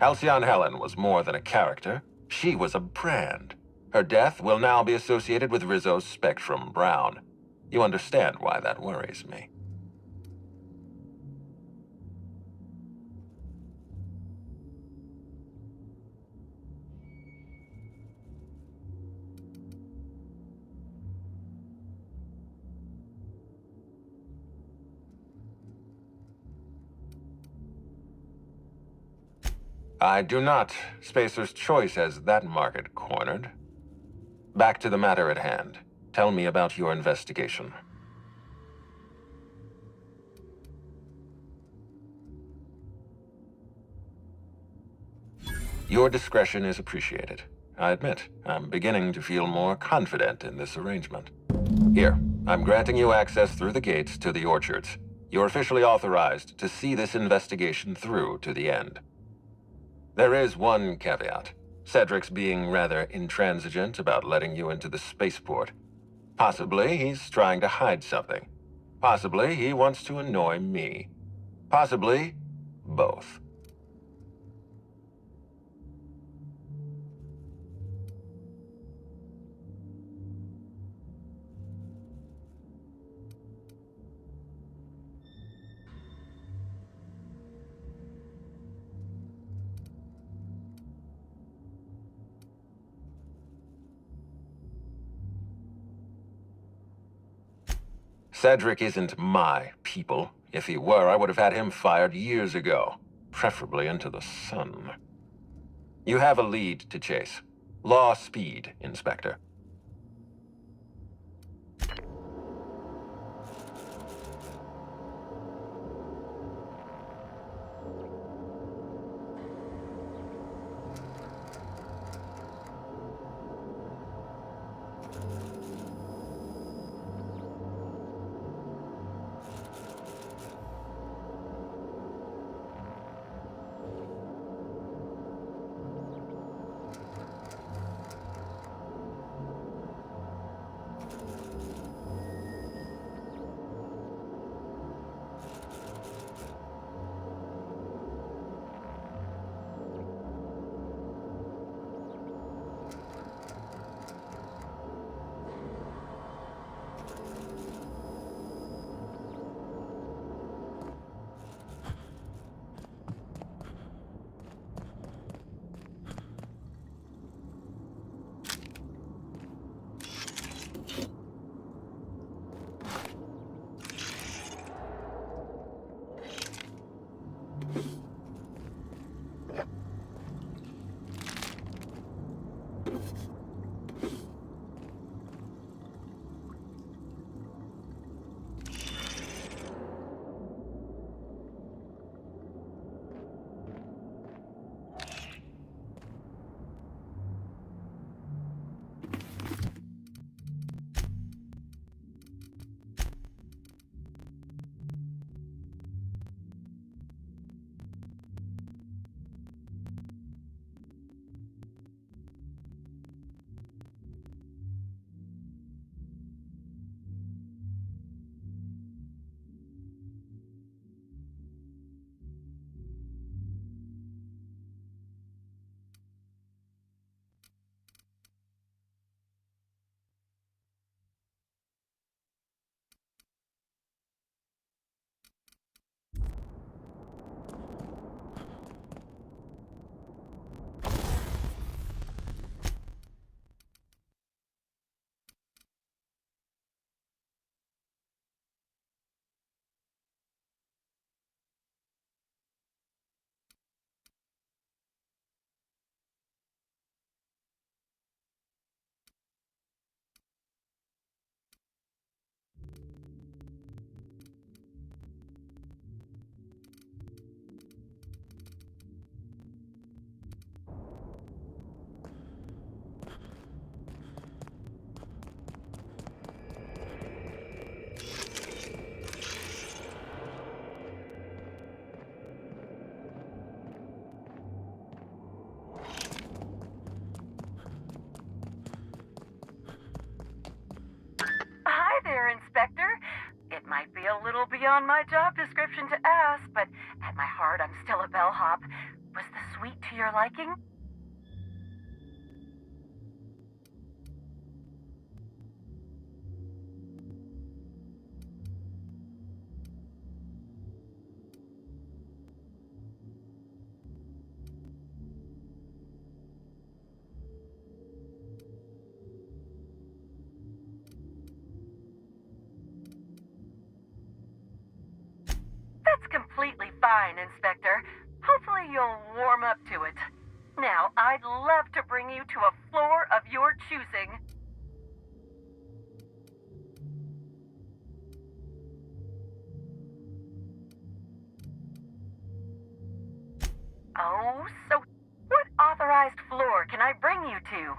Halcyon Helen was more than a character. She was a brand. Her death will now be associated with Rizzo's Spectrum Brown. You understand why that worries me. I do not. Spacer's Choice has that market cornered. Back to the matter at hand. Tell me about your investigation. Your discretion is appreciated. I admit, I'm beginning to feel more confident in this arrangement. Here, I'm granting you access through the gates to the orchards. You're officially authorized to see this investigation through to the end. There is one caveat. Cedric's being rather intransigent about letting you into the spaceport. Possibly he's trying to hide something. Possibly he wants to annoy me. Possibly both. Cedric isn't my people. If he were, I would have had him fired years ago, preferably into the sun. You have a lead to chase. Law speed, Inspector. beyond my job description to ask, but at my heart, I'm still a bellhop. Was the suite to your liking? That's completely fine, Inspector. Hopefully you'll warm up to it. Now, I'd love to bring you to a floor of your choosing. Oh, so what authorized floor can I bring you to?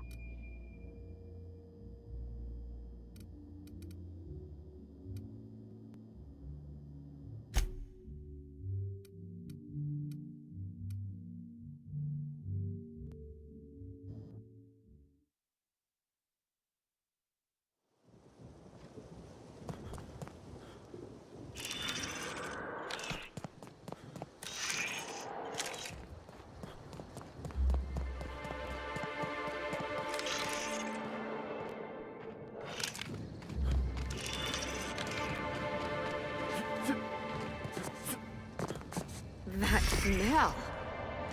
That smell.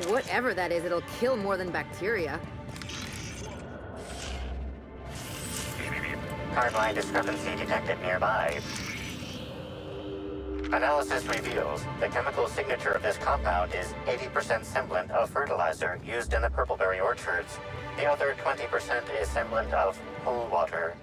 Whatever that is, it'll kill more than bacteria. Hardline discrepancy detected nearby. Analysis reveals the chemical signature of this compound is 80% semblant of fertilizer used in the purpleberry orchards. The other 20% is semblant of pool water.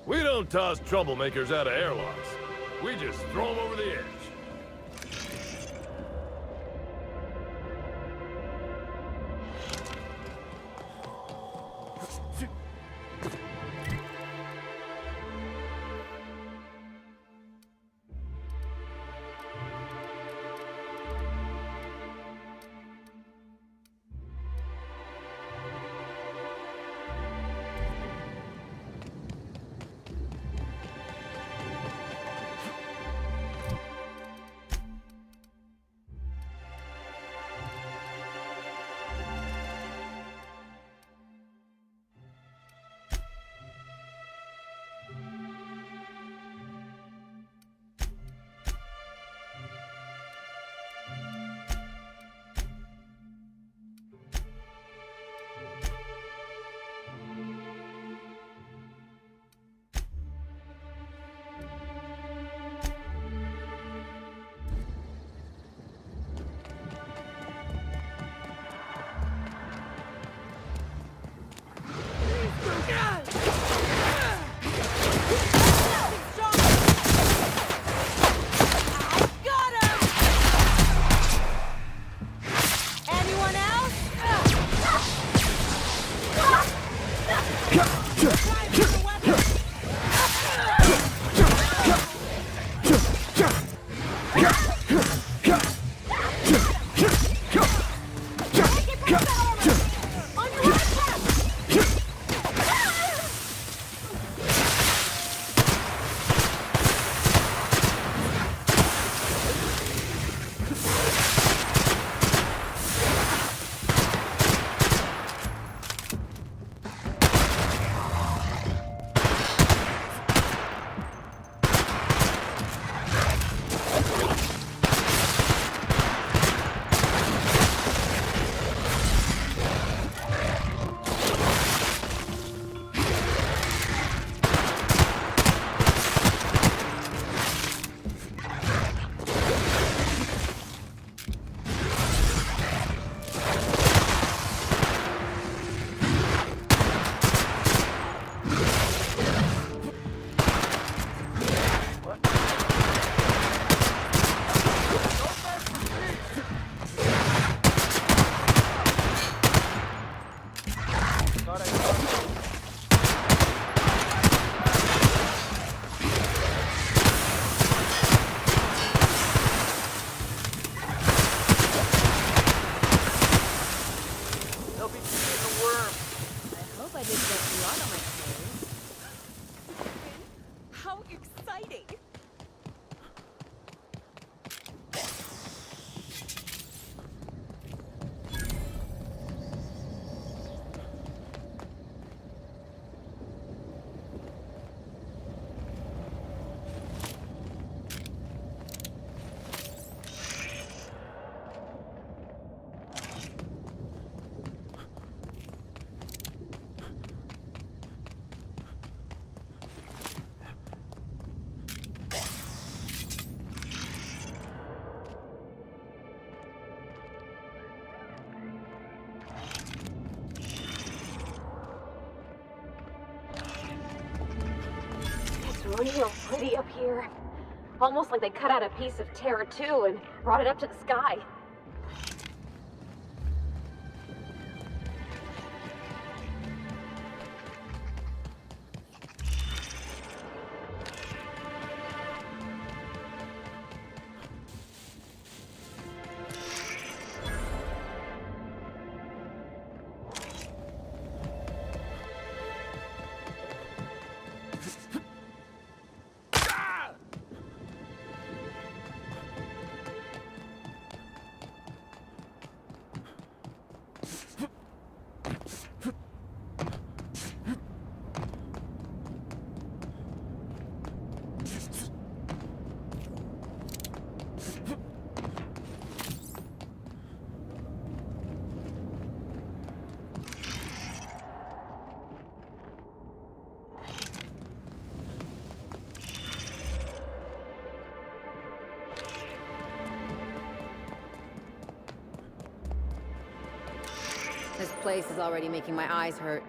We don't toss troublemakers out of airlocks. We just throw them over the edge. How exciting! It's real pretty up here. Almost like they cut out a piece of Terra 2 and brought it up to the sky. This place is already making my eyes hurt.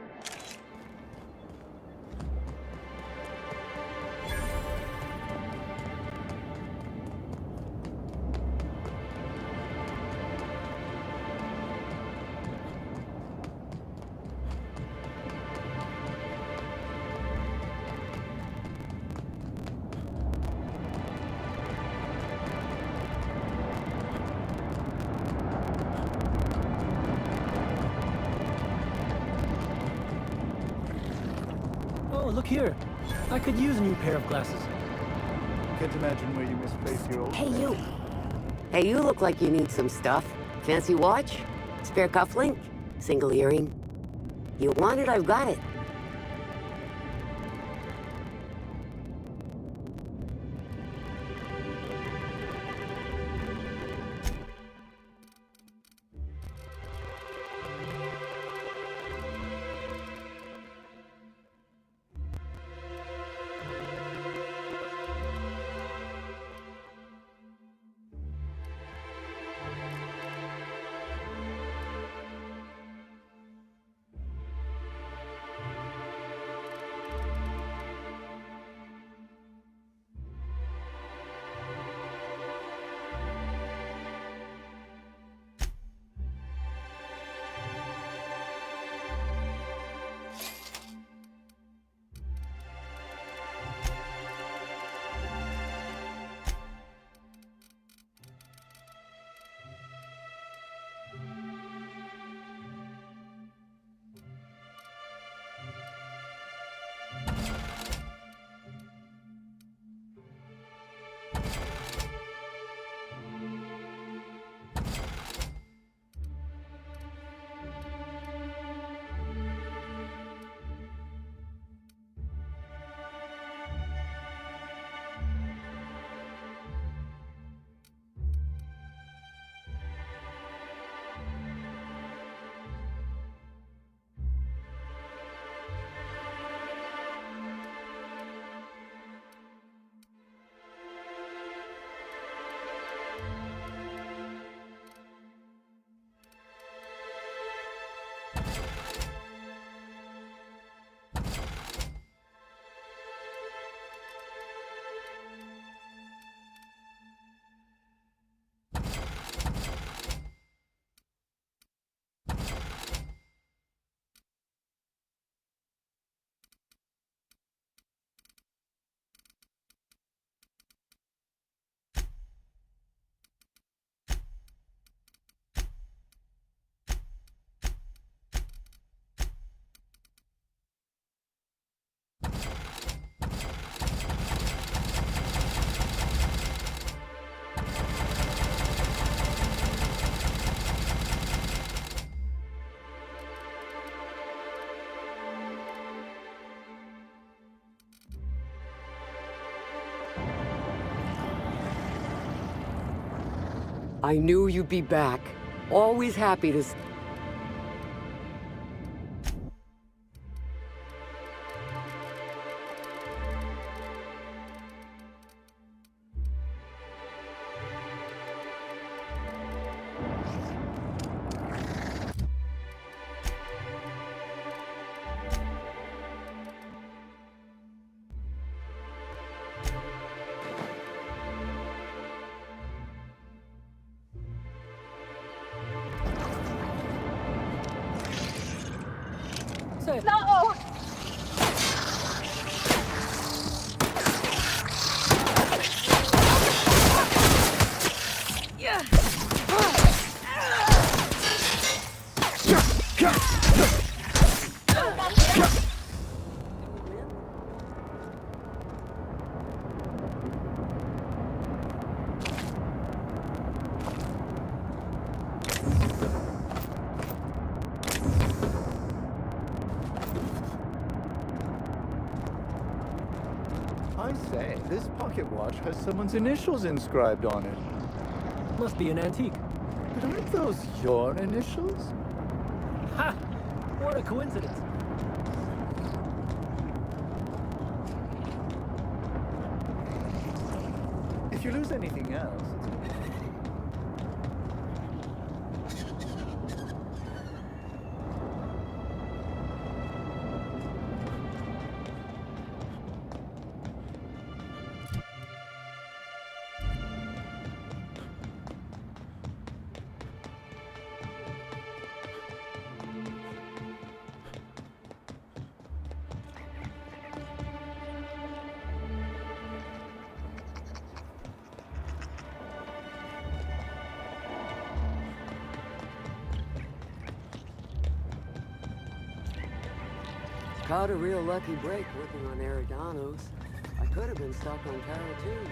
Oh, look here. I could use a new pair of glasses. Can't imagine where you misplaced your old. Hey, you. Hey, you look like you need some stuff. Fancy watch? Spare cufflink? Single earring? You want it? I've got it. I knew you'd be back. Always happy to... No! I say, this pocket watch has someone's initials inscribed on it. Must be an antique. But aren't those your initials? Ha! What a coincidence. If you lose anything else... Caught a real lucky break working on Aragonos. I could have been stuck on Terra too.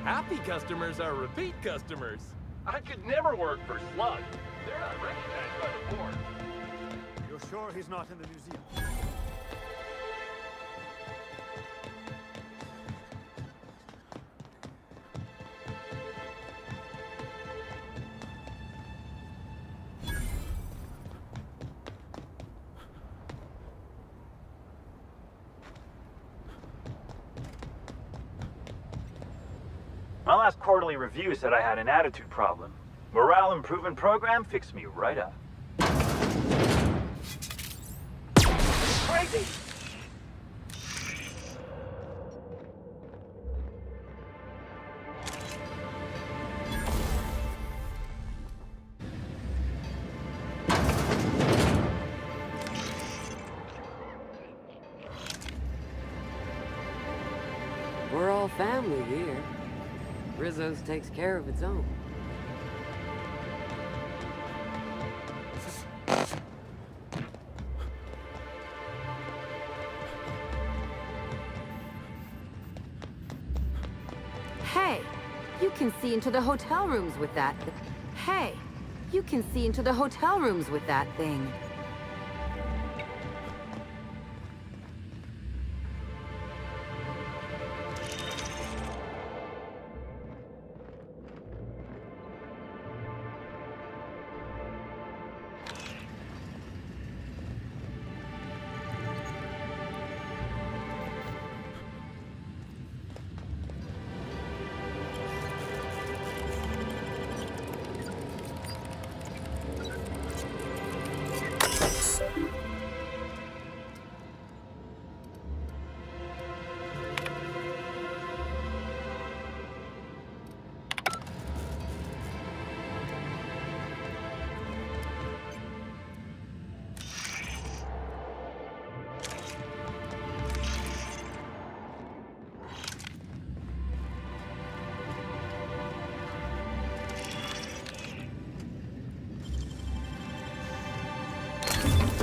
Happy customers are repeat customers. I could never work for Slug. They're not recognized by the board. You're sure he's not in the museum? My last quarterly review said I had an attitude problem. Morale improvement program fixed me right up. Crazy! We're all family here. Rizzo's takes care of its own. Hey, you can see into the hotel rooms with that. Hey, you can see into the hotel rooms with that thing.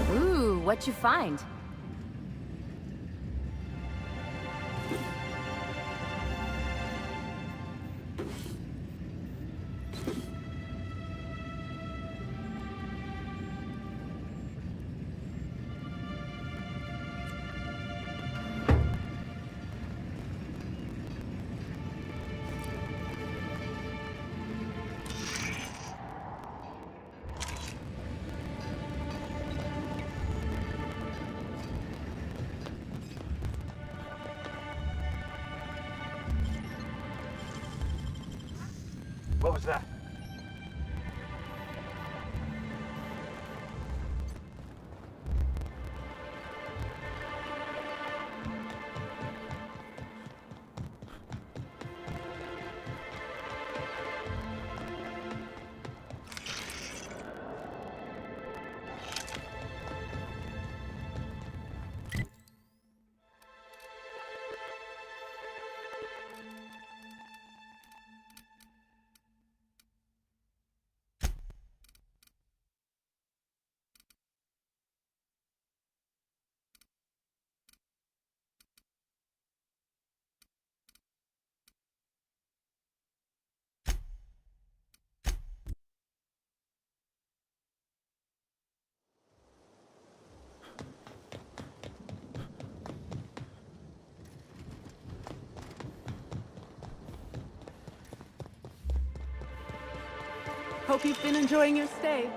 Ooh, what'd you find? What was that? Hope you've been enjoying your stay.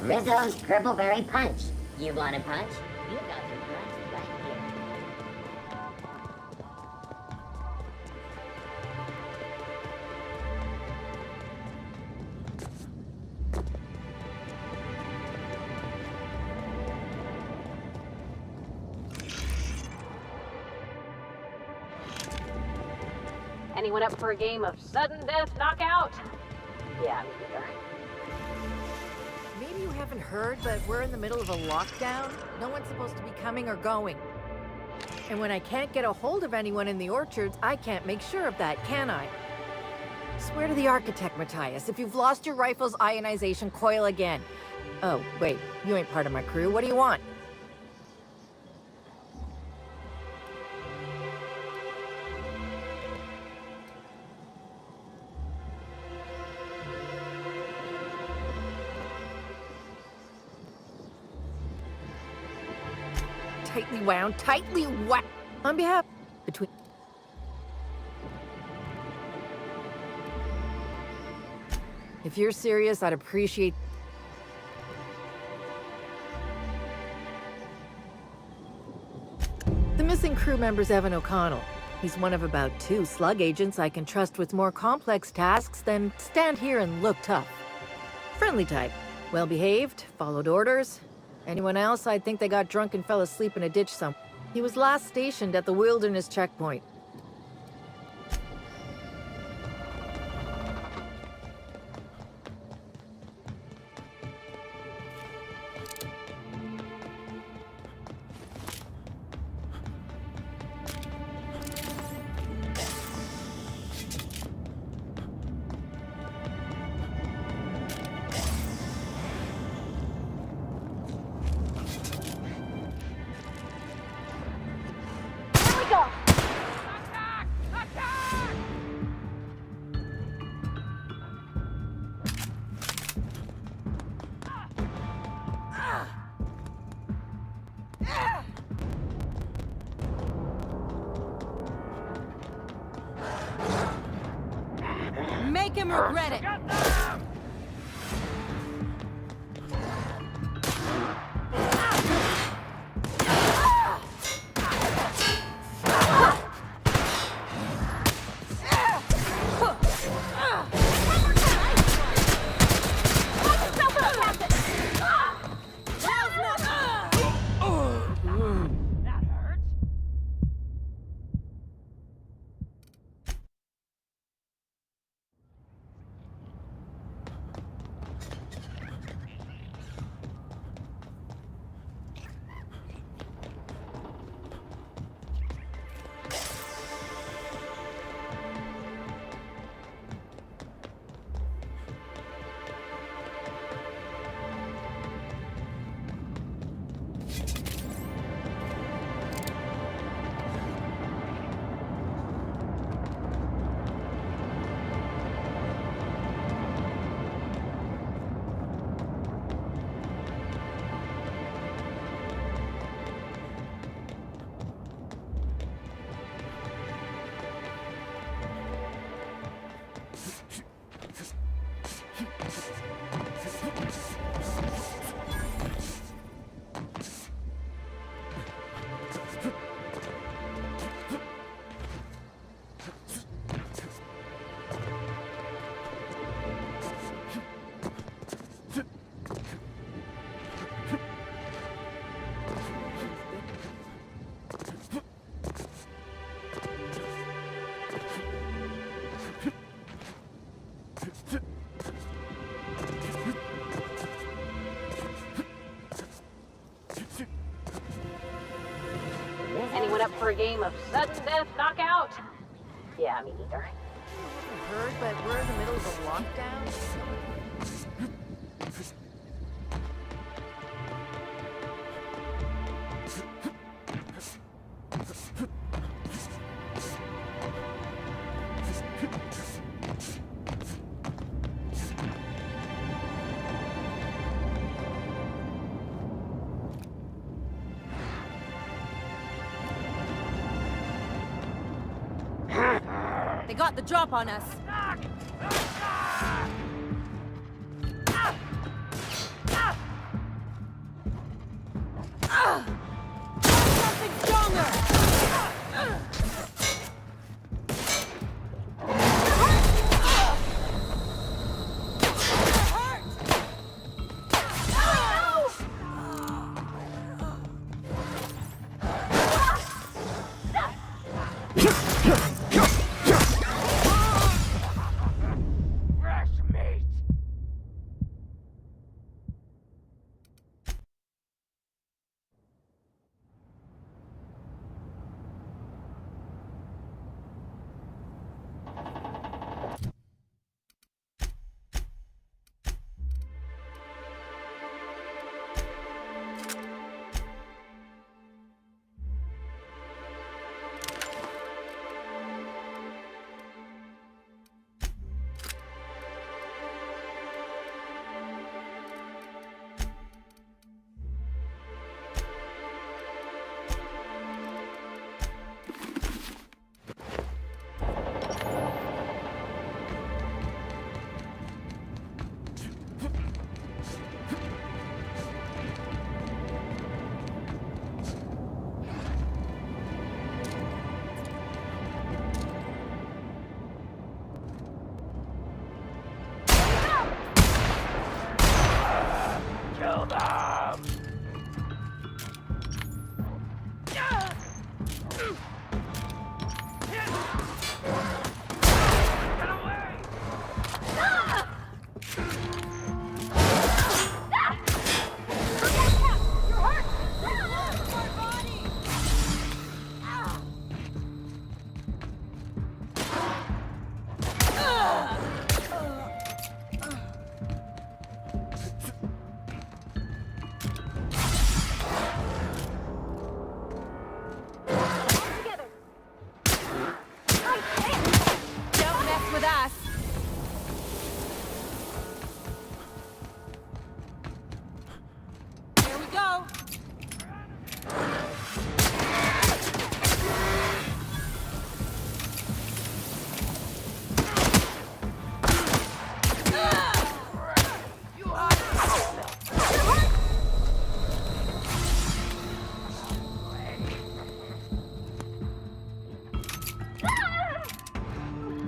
Rizzo's Gribbleberry Punch. You want a punch? You got your punch right here. Anyone up for a game of sudden death knockout? Yeah, me neither. Maybe you haven't heard, but we're in the middle of a lockdown. No one's supposed to be coming or going. And when I can't get a hold of anyone in the orchards, I can't make sure of that, can I? Swear to the architect, Matthias, if you've lost your rifle's ionization coil again. Oh, wait, you ain't part of my crew. What do you want? Tightly wound. On behalf between. If you're serious, I'd appreciate. The missing crew member's Evan O'Connell. He's one of about 2 slug agents I can trust with more complex tasks than stand here and look tough. Friendly type. Well behaved, followed orders. Anyone else, I'd think they got drunk and fell asleep in a ditch somewhere. He was last stationed at the Wilderness Checkpoint. Make him regret it! of sudden death knockout? Yeah, me neither. Heard, but we're in the middle of a lockdown. They got the drop on us. Something stronger!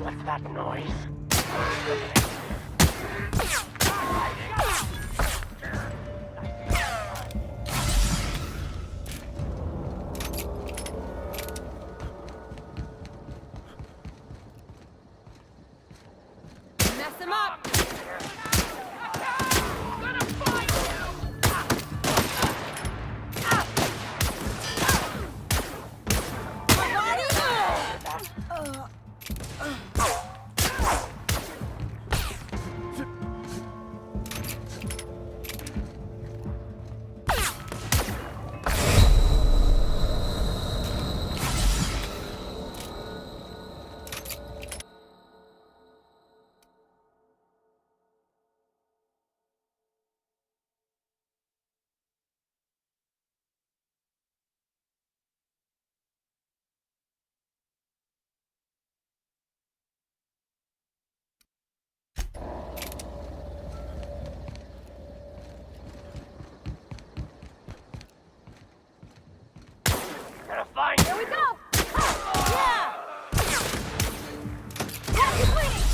What's that noise? Mess him up! Here we go! Yeah! Happy bleeding!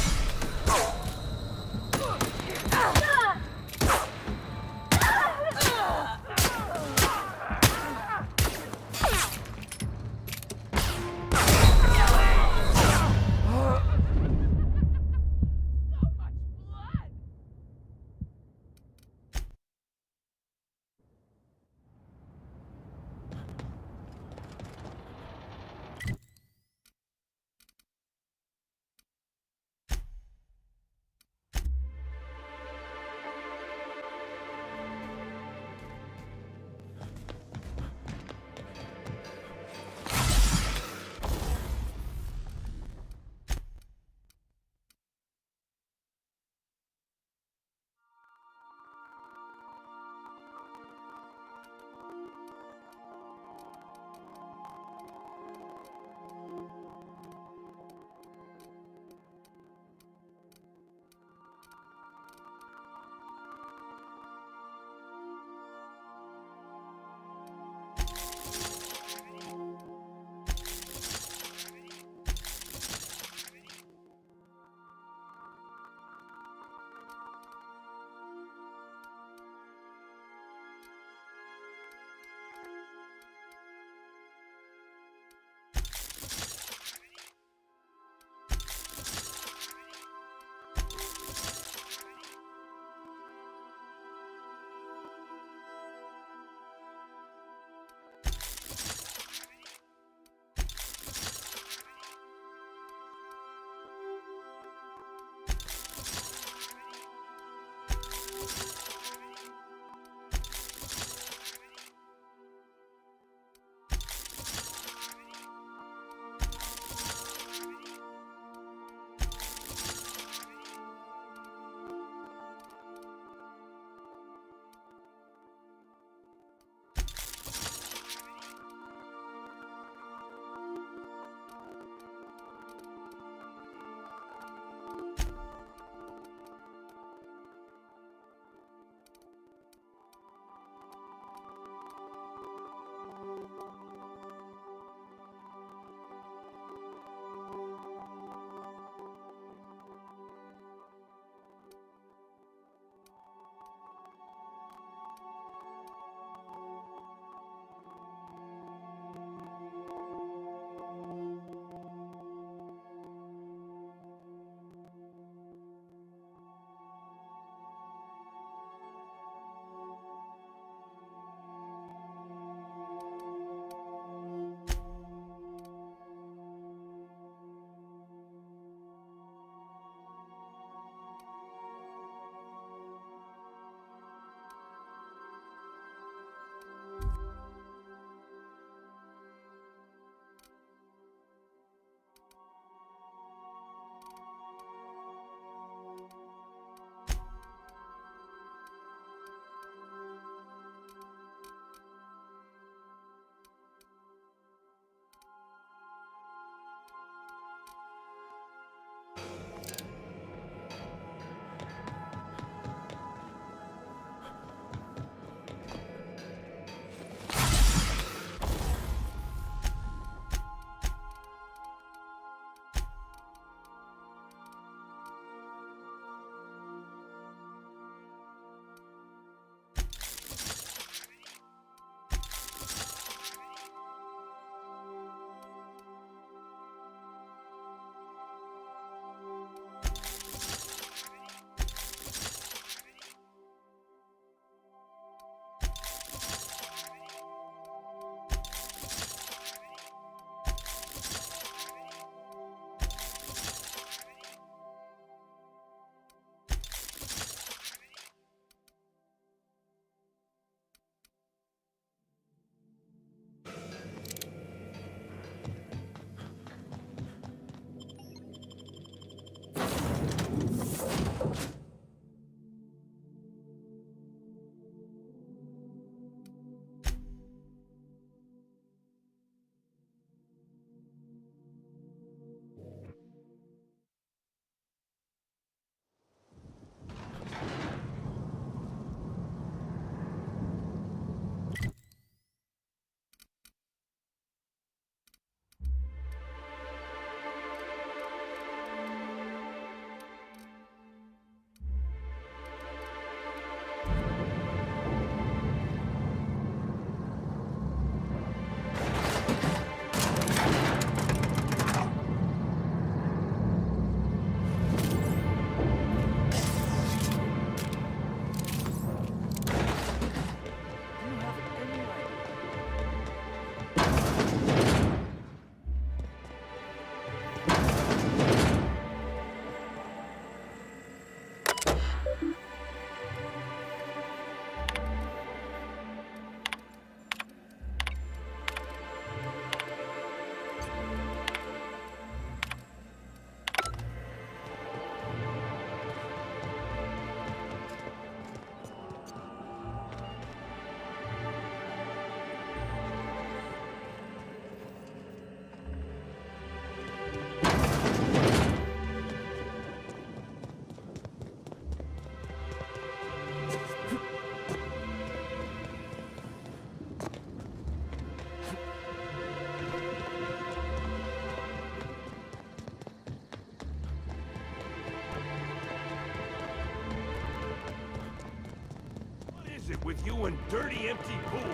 with you and dirty, empty pools.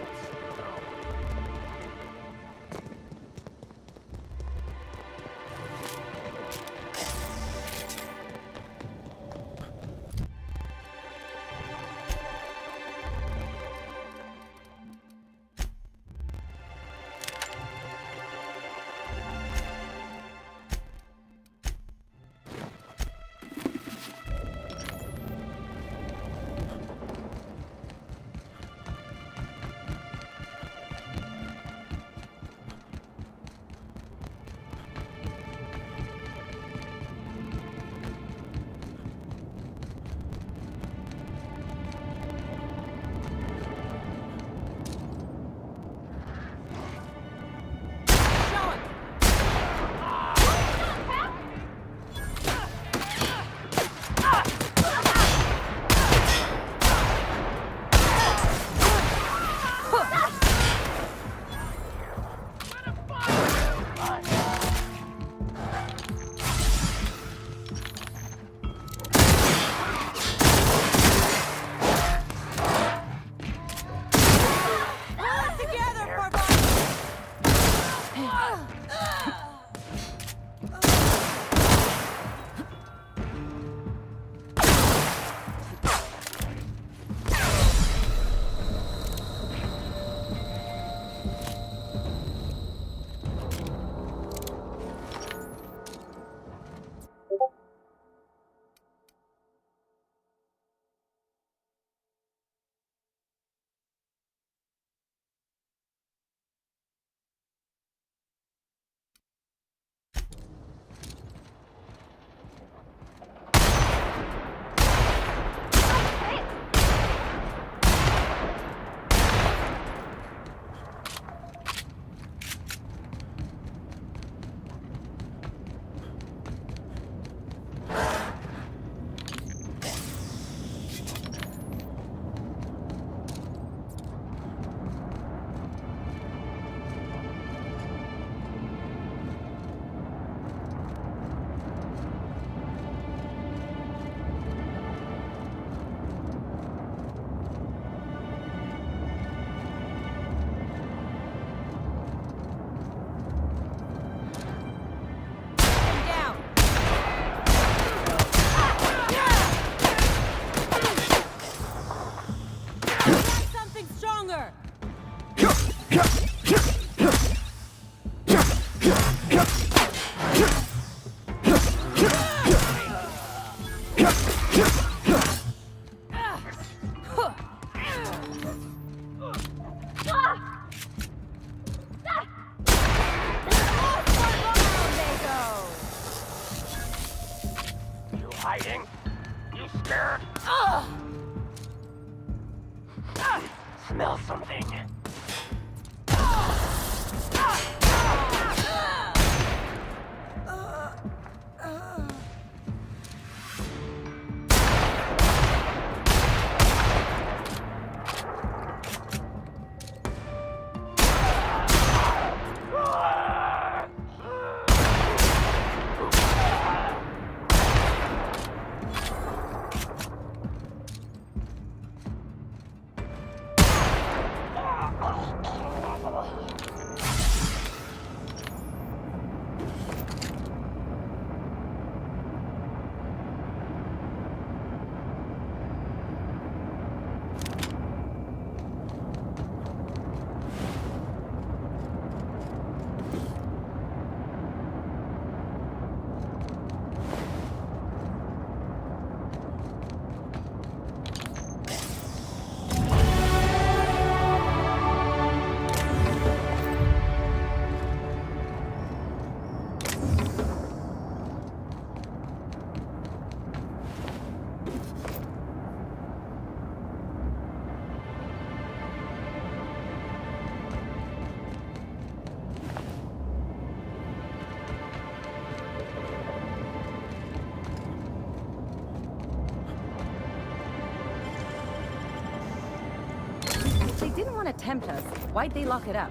Hiding? You scared? Smell something. If they didn't want to tempt us, why'd they lock it up?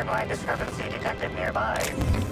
timeline discrepancy detected nearby.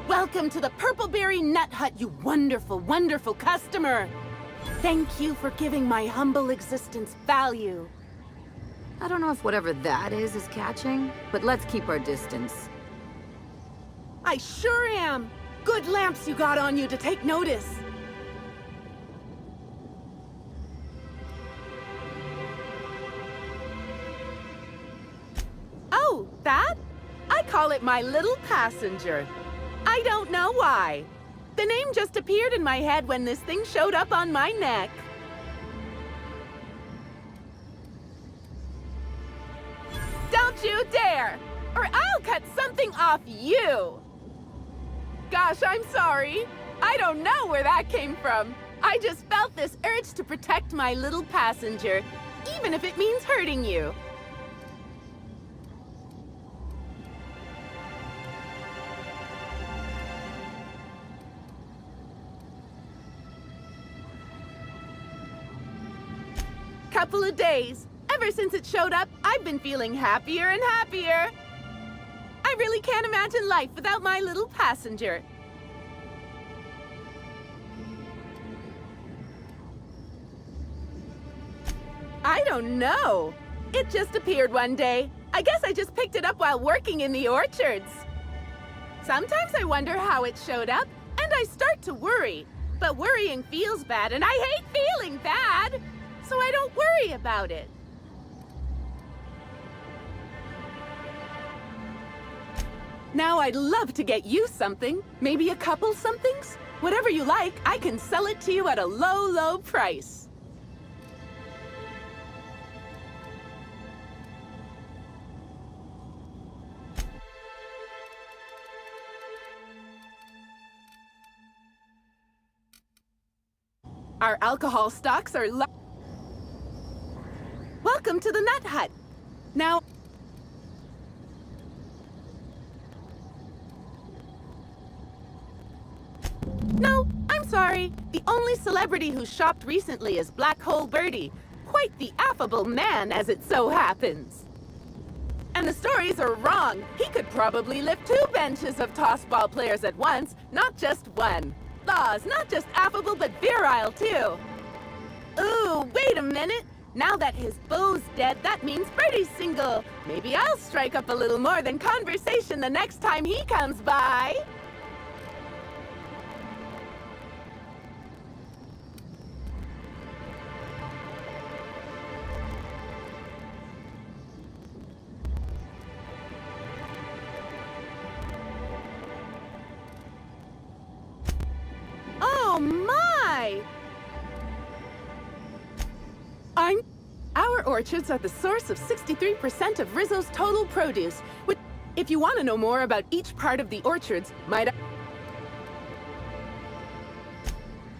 Welcome to the Purpleberry Nut Hut, you wonderful, wonderful customer! Thank you for giving my humble existence value. I don't know if whatever that is catching, but let's keep our distance. I sure am! Good lamps you got on you to take notice. Oh, that? I call it my little passenger. I don't know why. The name just appeared in my head when this thing showed up on my neck. Don't you dare! Or I'll cut something off you! Gosh, I'm sorry. I don't know where that came from. I just felt this urge to protect my little passenger, even if it means hurting you. Couple of days. Ever since it showed up, I've been feeling happier and happier. I really can't imagine life without my little passenger. I don't know. It just appeared one day. I guess I just picked it up while working in the orchards. Sometimes I wonder how it showed up, and I start to worry. But worrying feels bad, and I hate feeling bad. So I don't worry about it. Now I'd love to get you something. Maybe a couple somethings? Whatever you like, I can sell it to you at a low, low price. Our alcohol stocks are low. Welcome to the Nut Hut. Now, no, I'm sorry. The only celebrity who shopped recently is Black Hole Birdie. Quite the affable man, as it so happens. And the stories are wrong. He could probably lift 2 benches of tossball players at once, not just one. Laws, not just affable, but virile, too. Ooh, wait a minute. Now that his beau's dead, that means Birdie's single. Maybe I'll strike up a little more than conversation the next time he comes by. Oh my! Our orchards are the source of 63% of Rizzo's total produce. Which, if you want to know more about each part of the orchards, might I...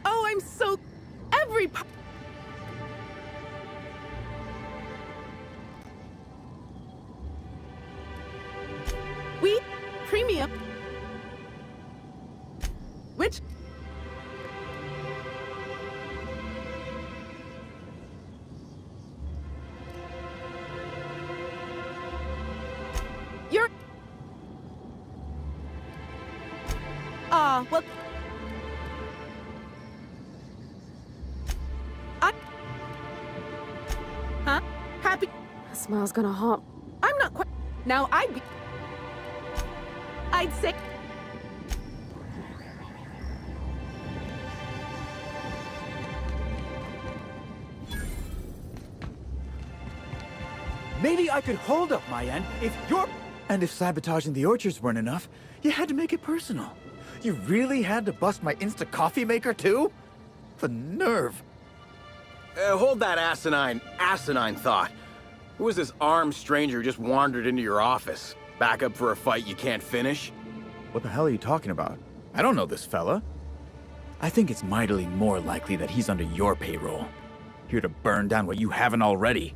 Oh, I'm so... Every part... Wheat, premium... Which... You're... well... Huh? Happy... That smile's gonna haunt. I'm not quite... Now I'd say... Maybe I could hold up my end if you're... And if sabotaging the orchards weren't enough, you had to make it personal. You really had to bust my instant coffee maker, too? The nerve. Hold that asinine thought. Who is this armed stranger who just wandered into your office? Back up for a fight you can't finish? What the hell are you talking about? I don't know this fella. I think it's mightily more likely that he's under your payroll. Here to burn down what you haven't already.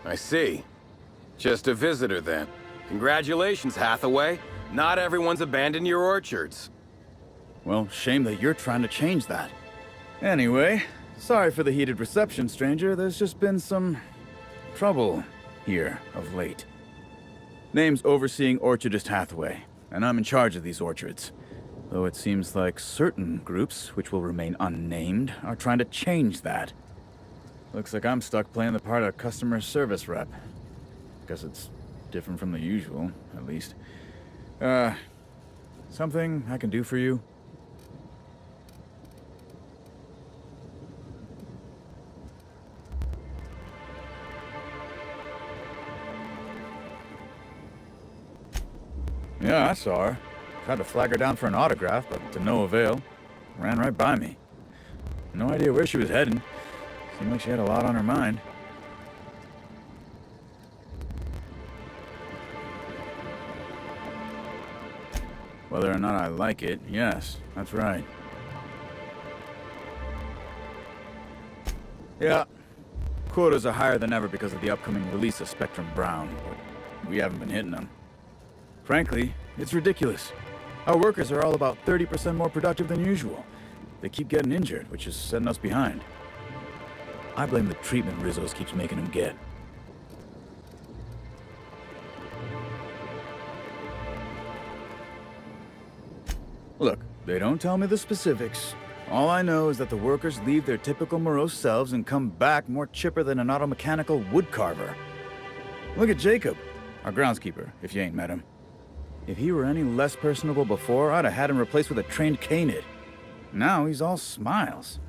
I see. Just a visitor, then. Congratulations, Hathaway. Not everyone's abandoned your orchards. Well, shame that you're trying to change that. Anyway, sorry for the heated reception, stranger. There's just been some trouble here of late. Name's Overseeing Orchardist Hathaway, and I'm in charge of these orchards. Though it seems like certain groups, which will remain unnamed, are trying to change that. Looks like I'm stuck playing the part of customer service rep. Guess it's different from the usual, at least. Something I can do for you? Yeah, I saw her. Tried to flag her down for an autograph, but to no avail. Ran right by me. No idea where she was heading. Seemed like she had a lot on her mind. Whether or not I like it, yes, that's right. Yeah, quotas are higher than ever because of the upcoming release of Spectrum Brown, but we haven't been hitting them. Frankly, it's ridiculous. Our workers are all about 30% more productive than usual. They keep getting injured, which is setting us behind. I blame the treatment Rizzo's keeps making them get. Look, they don't tell me the specifics. All I know is that the workers leave their typical morose selves and come back more chipper than an auto-mechanical woodcarver. Look at Jacob, our groundskeeper, if you ain't met him. If he were any less personable before, I'd have had him replaced with a trained canid. Now he's all smiles.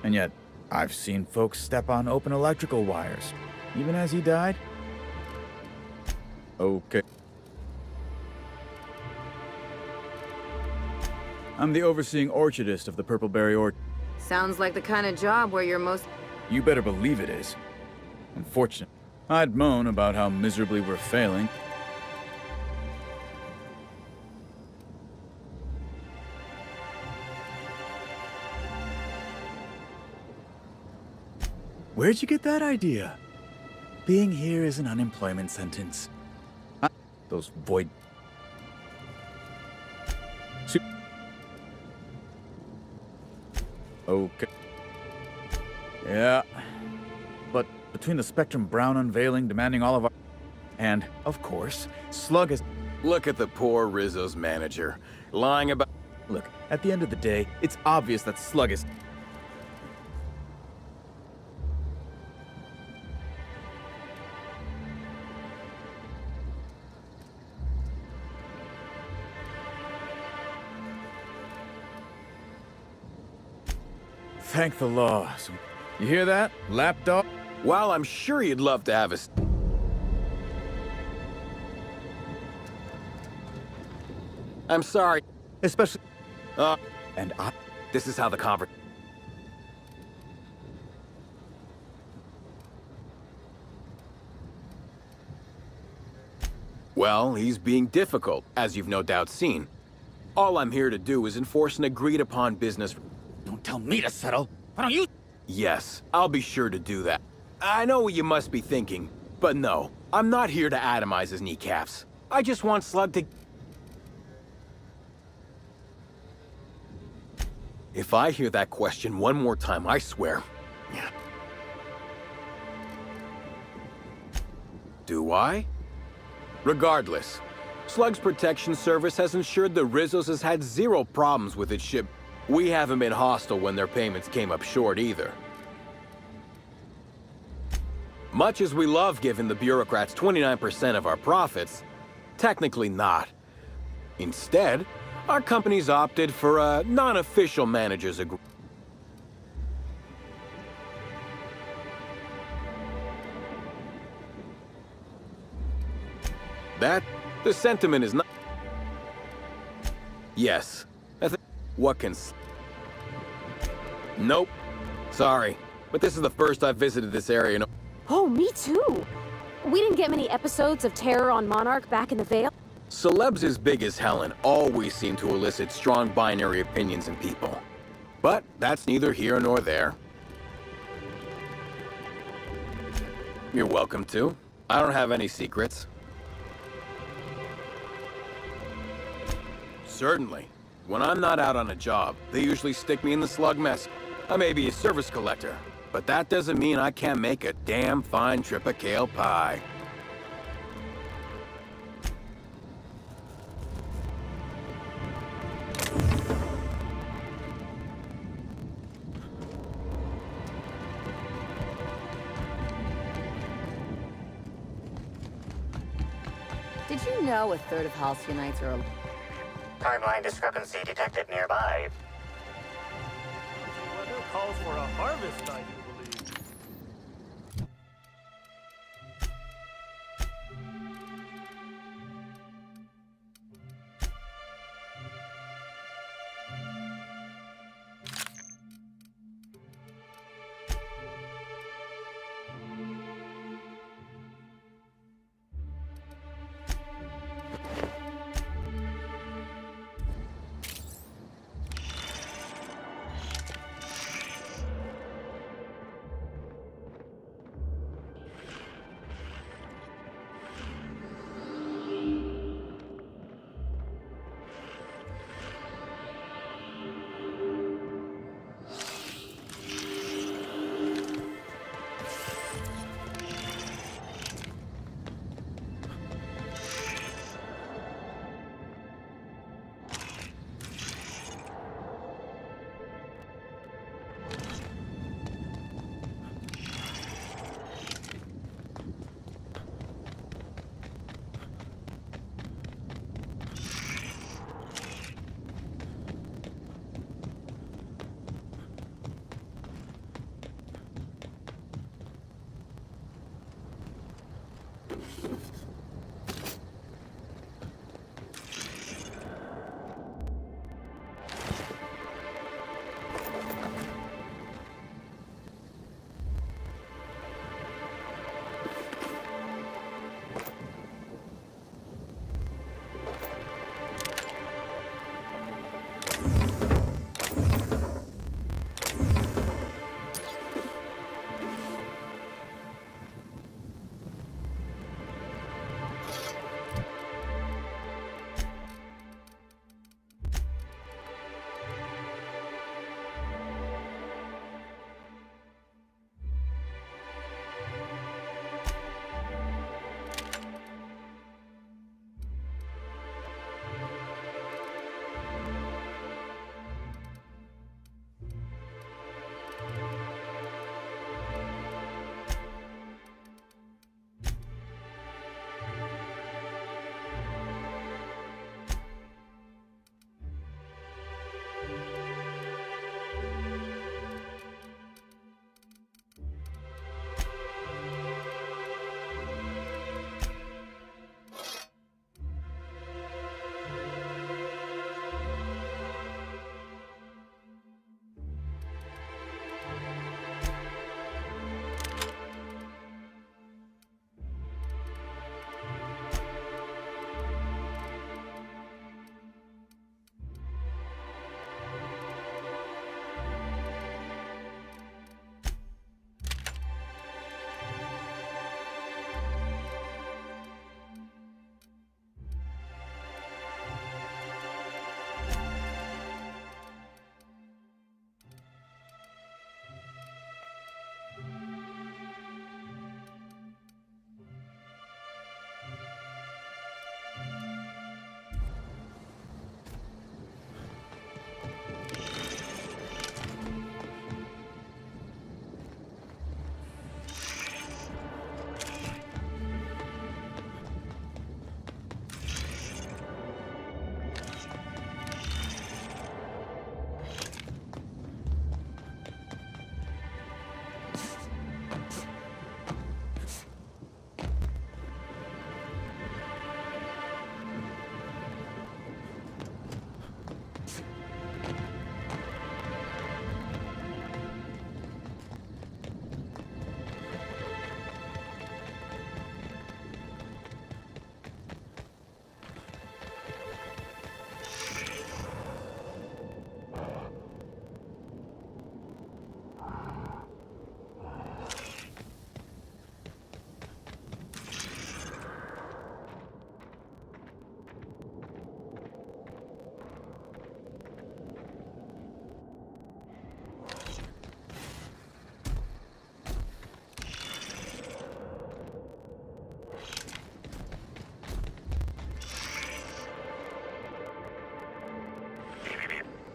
And yet, I've seen folks step on open electrical wires, even as he died. Okay. I'm the overseeing orchardist of the Purpleberry Orchard. Sounds like the kind of job where you're most... You better believe it is. Unfortunately, I'd moan about how miserably we're failing. Where'd you get that idea? Being here is an unemployment sentence. Those void... Okay. Yeah. But between the Spectrum Brown unveiling demanding all of our... And, of course, Slug is... Look at the poor Rizzo's manager, lying about... Look, at the end of the day, it's obvious that Slug is... Thank the law. You hear that, lapdog? Well, I'm sure you'd love to have us. I'm sorry. Especially... And this is how the conversation... Well, he's being difficult, as you've no doubt seen. All I'm here to do is enforce an agreed-upon business... Don't tell me to settle. Why don't you... Yes, I'll be sure to do that. I know what you must be thinking, but no. I'm not here to atomize his kneecaps. I just want Slug to... If I hear that question one more time, I swear... Do I? Regardless, Slug's protection service has ensured the Rizzo's has had zero problems with its ship. We haven't been hostile when their payments came up short either. Much as we love giving the bureaucrats 29% of our profits, technically not. Instead, our company's opted for a non-official manager's agreement. The sentiment is not... Yes. What can... Nope. Sorry. But this is the first I've visited this area. Oh, me too. We didn't get many episodes of Terror on Monarch back in the Vale. Celebs as big as Helen always seem to elicit strong binary opinions in people. But that's neither here nor there. You're welcome to. I don't have any secrets. Certainly. When I'm not out on a job, they usually stick me in the slug mess. I may be a service collector, but that doesn't mean I can't make a damn fine triple pie. Did you know a third of Halcyonites are... Timeline discrepancy detected nearby. Weather calls for a harvest, I do believe.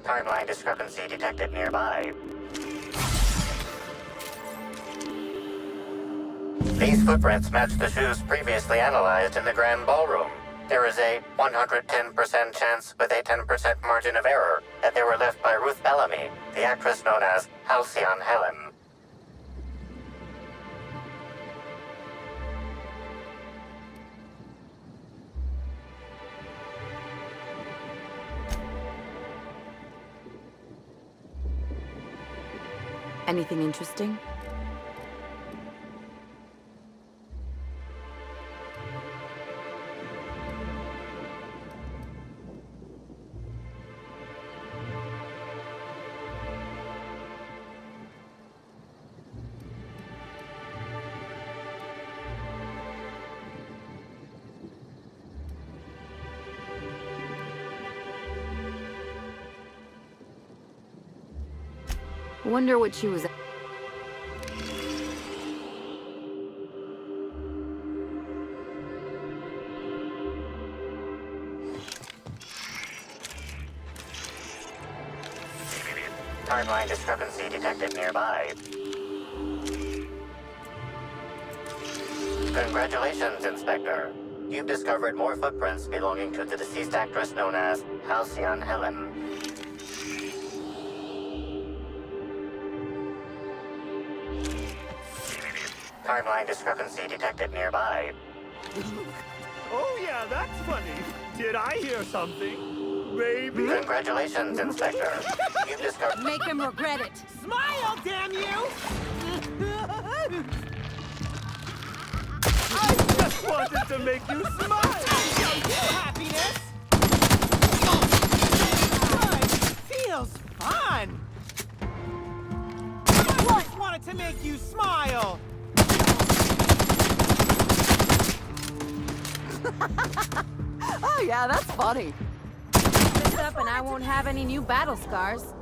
Timeline discrepancy detected nearby. These footprints match the shoes previously analyzed in the Grand Ballroom. There is a 110% chance with a 10% margin of error that they were left by Ruth Bellamy, the actress known as Halcyon Helen. Anything interesting? Wonder what she was. Timeline discrepancy detected nearby. Congratulations, Inspector. You've discovered more footprints belonging to the deceased actress known as Halcyon Helen. Timeline discrepancy detected nearby. Oh yeah, that's funny. Did I hear something? Maybe? Congratulations, Inspector. You've discovered... Make him regret it. Smile, damn you! I just wanted to make you smile! Show you happiness! Good! Feels fun! I just wanted to make you smile! Oh yeah, that's funny. This up and I won't have any new battle scars.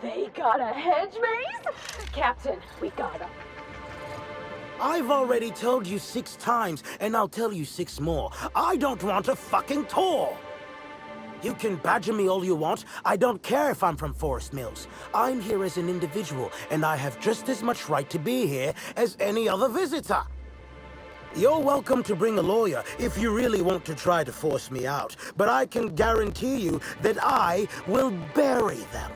They got a hedge maze? Captain, we got him. I've already told you 6 times, and I'll tell you 6 more. I don't want a fucking tour! You can badger me all you want. I don't care if I'm from Forest Mills. I'm here as an individual, and I have just as much right to be here as any other visitor. You're welcome to bring a lawyer if you really want to try to force me out, but I can guarantee you that I will bury them.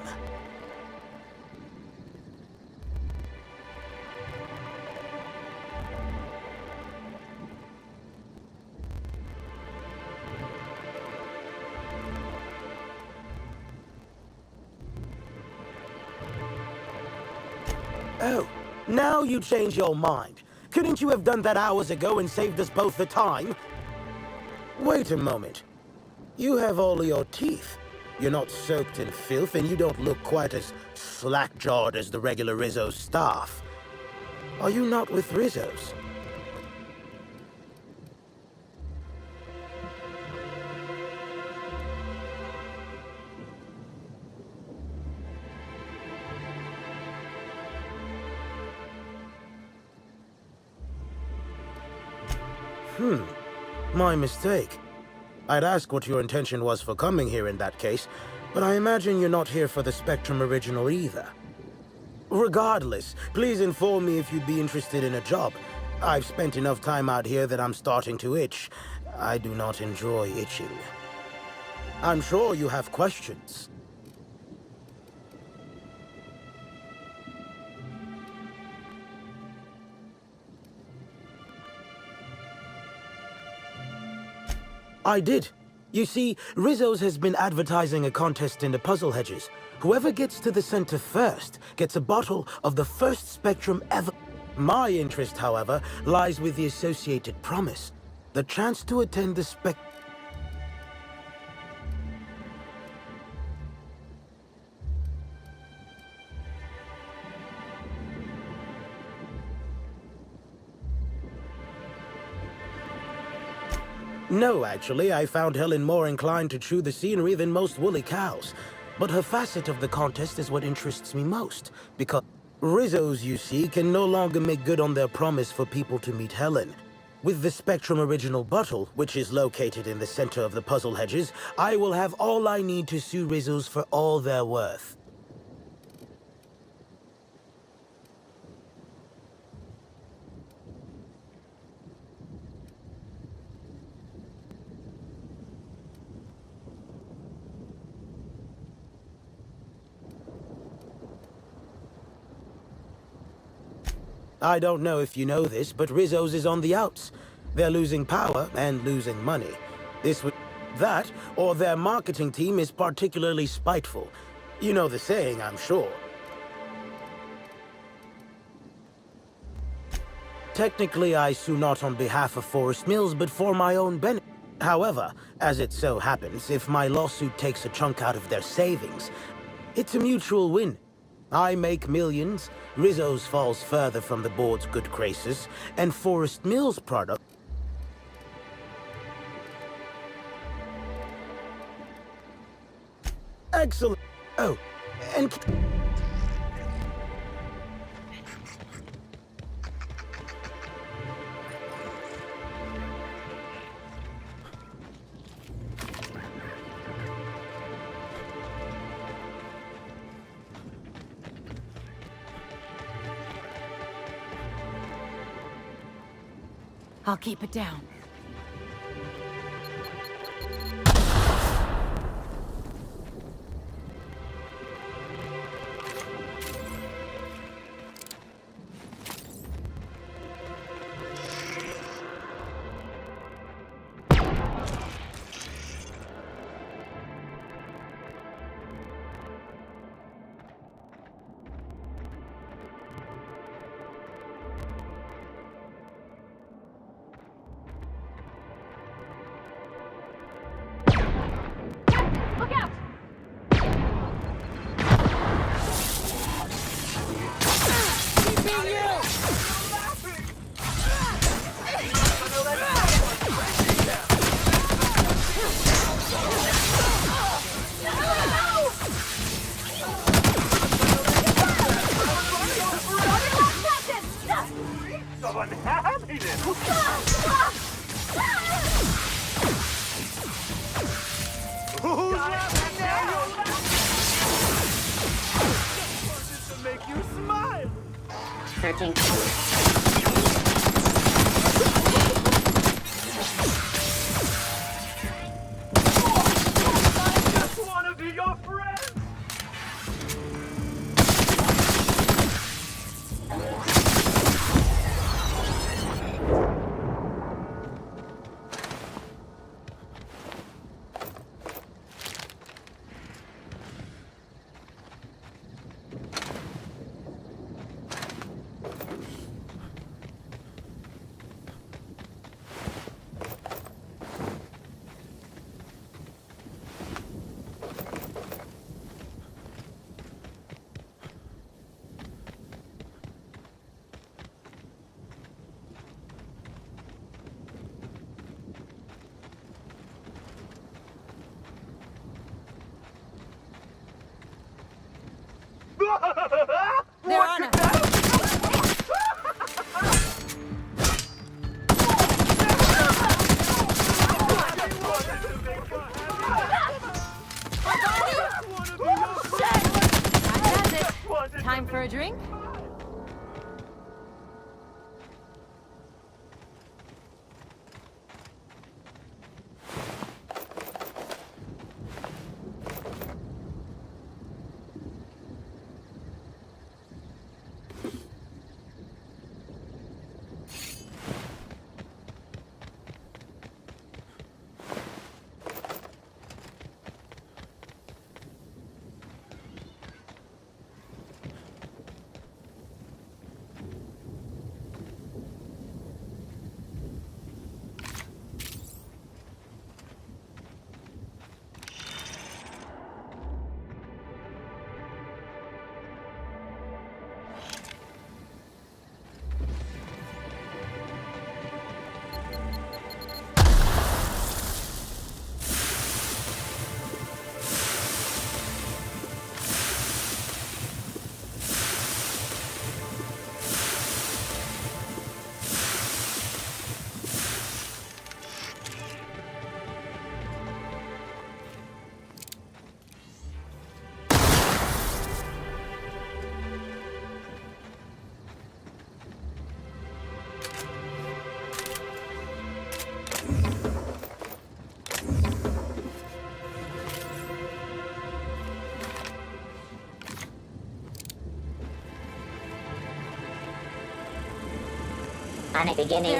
Oh, now you change your mind. Couldn't you have done that hours ago and saved us both the time? Wait a moment. You have all your teeth. You're not soaked in filth, and you don't look quite as slack-jawed as the regular Rizzo staff. Are you not with Rizzo's? My mistake. I'd ask what your intention was for coming here in that case, but I imagine you're not here for the Spectrum original either. Regardless, please inform me if you'd be interested in a job. I've spent enough time out here that I'm starting to itch. I do not enjoy itching. I'm sure you have questions. I did. You see, Rizzo's has been advertising a contest in the puzzle hedges. Whoever gets to the center first gets a bottle of the first Spectrum ever. My interest, however, lies with the associated promise. The chance to attend the No, actually, I found Helen more inclined to chew the scenery than most woolly cows. But her facet of the contest is what interests me most, because Rizzo's, you see, can no longer make good on their promise for people to meet Helen. With the Spectrum original bottle, which is located in the center of the puzzle hedges, I will have all I need to sue Rizzo's for all they're worth. I don't know if you know this, but Rizzo's is on the outs. They're losing power and losing money. That, or their marketing team is particularly spiteful. You know the saying, I'm sure. Technically, I sue not on behalf of Forest Mills, but for my own benefit. However, as it so happens, if my lawsuit takes a chunk out of their savings, it's a mutual win. I make millions, Rizzo's falls further from the board's good graces, and Forest Mills' product... Excellent. Oh, and... I'll keep it down. Searching. I just want to be your friend! They're on us. Time for a drink? Panic beginning.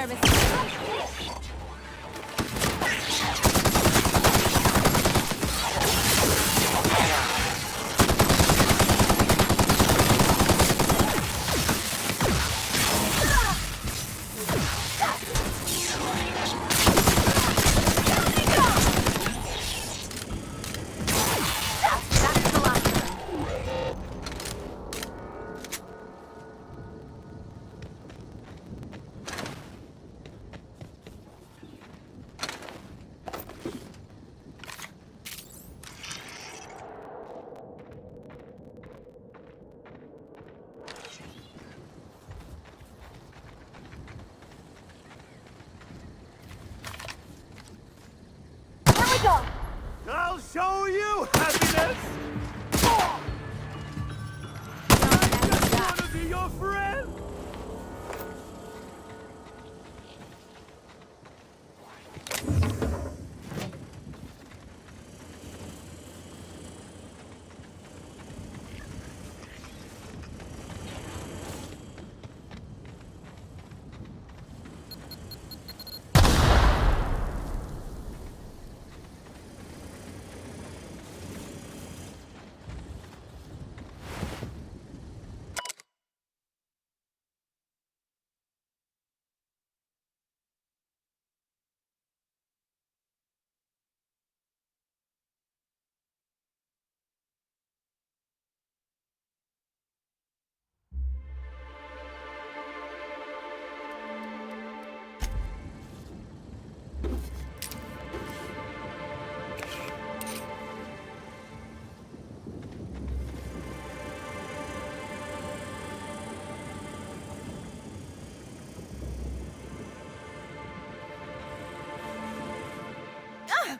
I'll show you happiness! I just want to be your friend!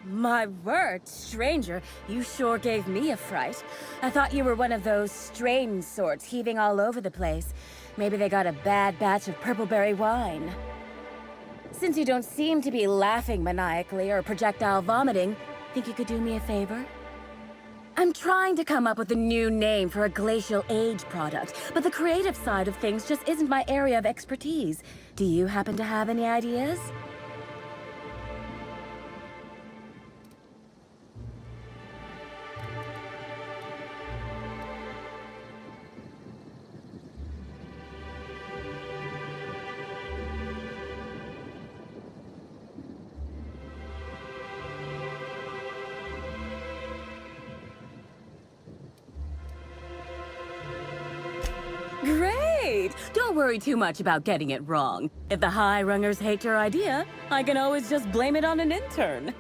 My word, stranger, you sure gave me a fright. I thought you were one of those strange sorts heaving all over the place. Maybe they got a bad batch of purpleberry wine. Since you don't seem to be laughing maniacally or projectile vomiting, think you could do me a favor? I'm trying to come up with a new name for a glacial age product, but the creative side of things just isn't my area of expertise. Do you happen to have any ideas? Great! Don't worry too much about getting it wrong. If the high-rungers hate your idea, I can always just blame it on an intern.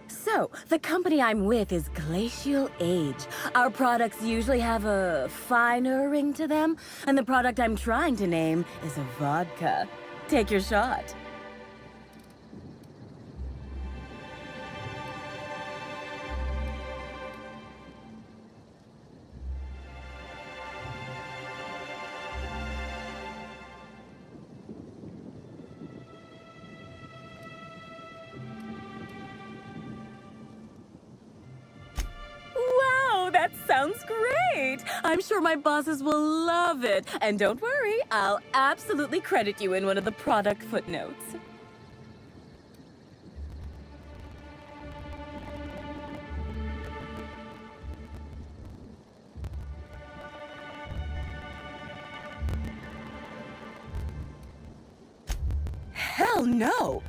So, the company I'm with is Glacial Age. Our products usually have a finer ring to them, and the product I'm trying to name is a vodka. Take your shot. Wow, that sounds great! I'm sure my bosses will love it. And don't worry, I'll absolutely credit you in one of the product footnotes. Hell no!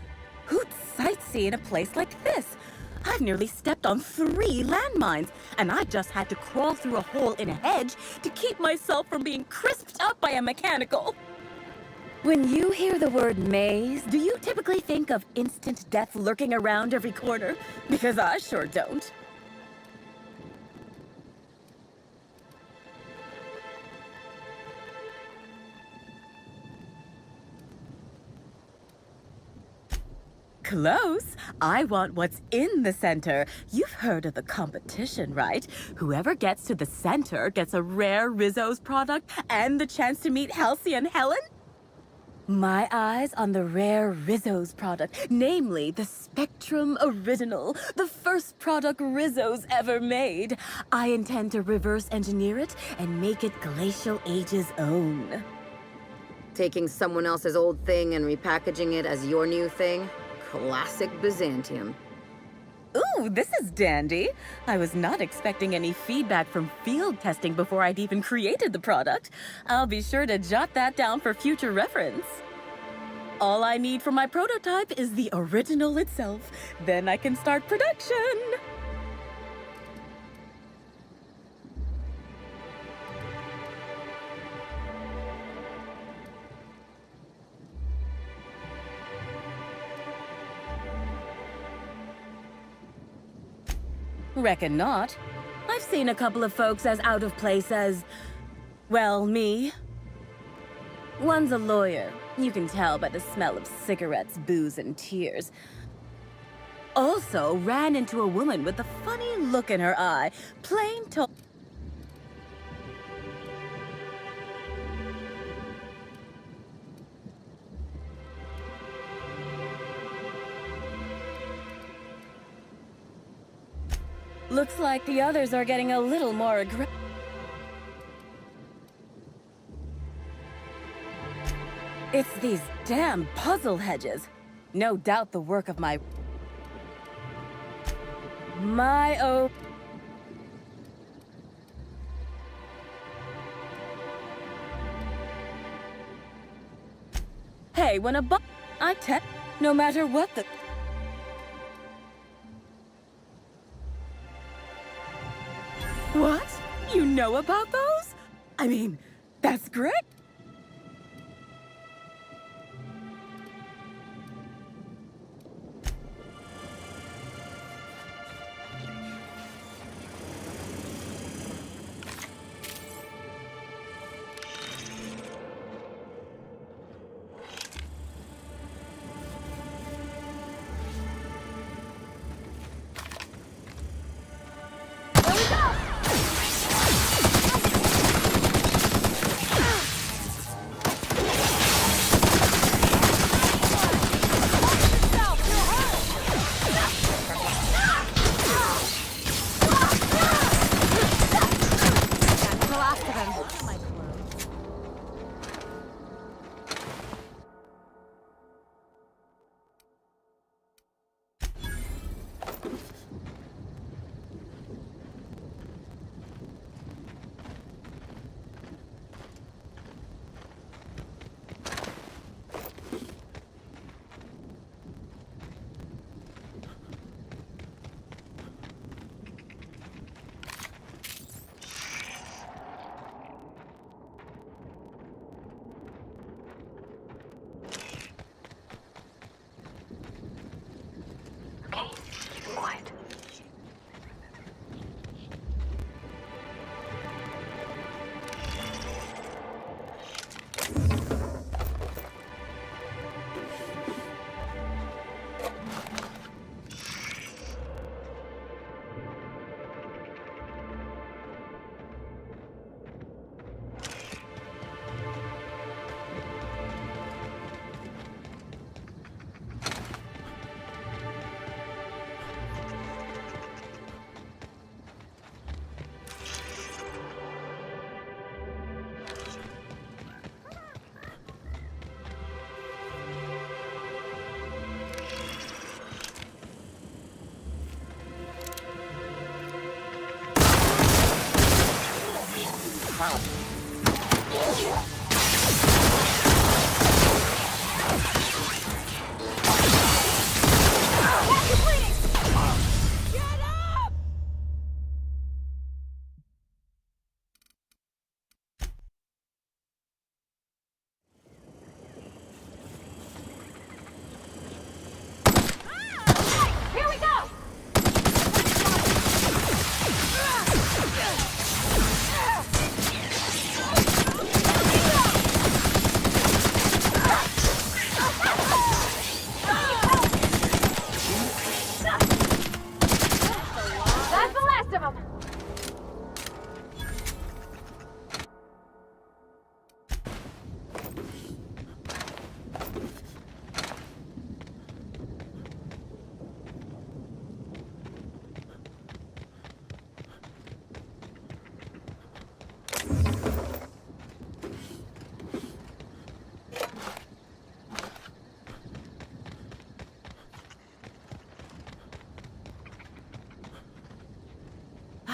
Who'd sightsee in a place like this? I've nearly stepped on 3 landmines, and I just had to crawl through a hole in a hedge to keep myself from being crisped up by a mechanical. When you hear the word maze, do you typically think of instant death lurking around every corner? Because I sure don't. Close. I want what's in the center. You've heard of the competition, right? Whoever gets to the center gets a rare Rizzo's product and the chance to meet Halcyon Helen? My eyes on the rare Rizzo's product, namely the Spectrum Original, the first product Rizzo's ever made. I intend to reverse engineer it and make it Glacial Age's own. taking someone else's old thing and repackaging it as your new thing. Classic Byzantium. Ooh, this is dandy. I was not expecting any feedback from field testing before I'd even created the product. I'll be sure to jot that down for future reference. All I need for my prototype is the original itself. Then I can start production. Reckon not. I've seen a couple of folks as out of place as, well, me. One's a lawyer. You can tell by the smell of cigarettes, booze, and tears. Also ran into a woman with a funny look in her eye. Plain told. Looks like the others are getting a little more aggressive. It's these damn puzzle hedges. No doubt the work of my oh. Hey, when a I no matter what the. What? You know about those? I mean, that's great.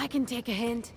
can take a hint.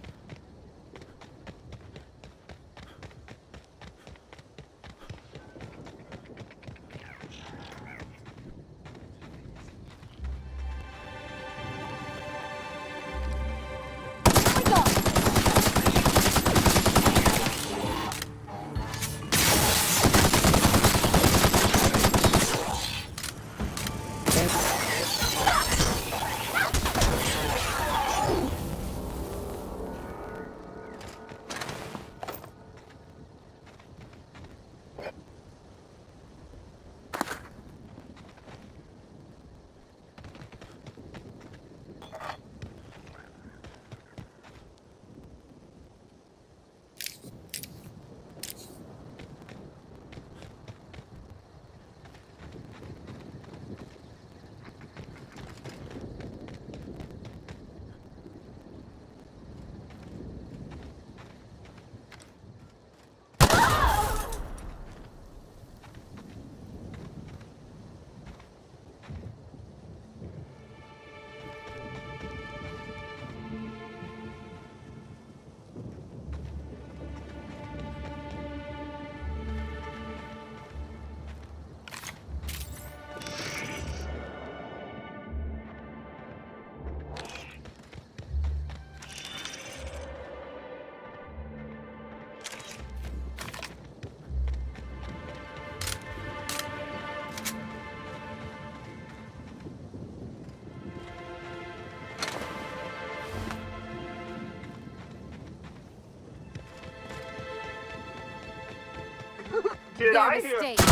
Did Your I hear? mistake. I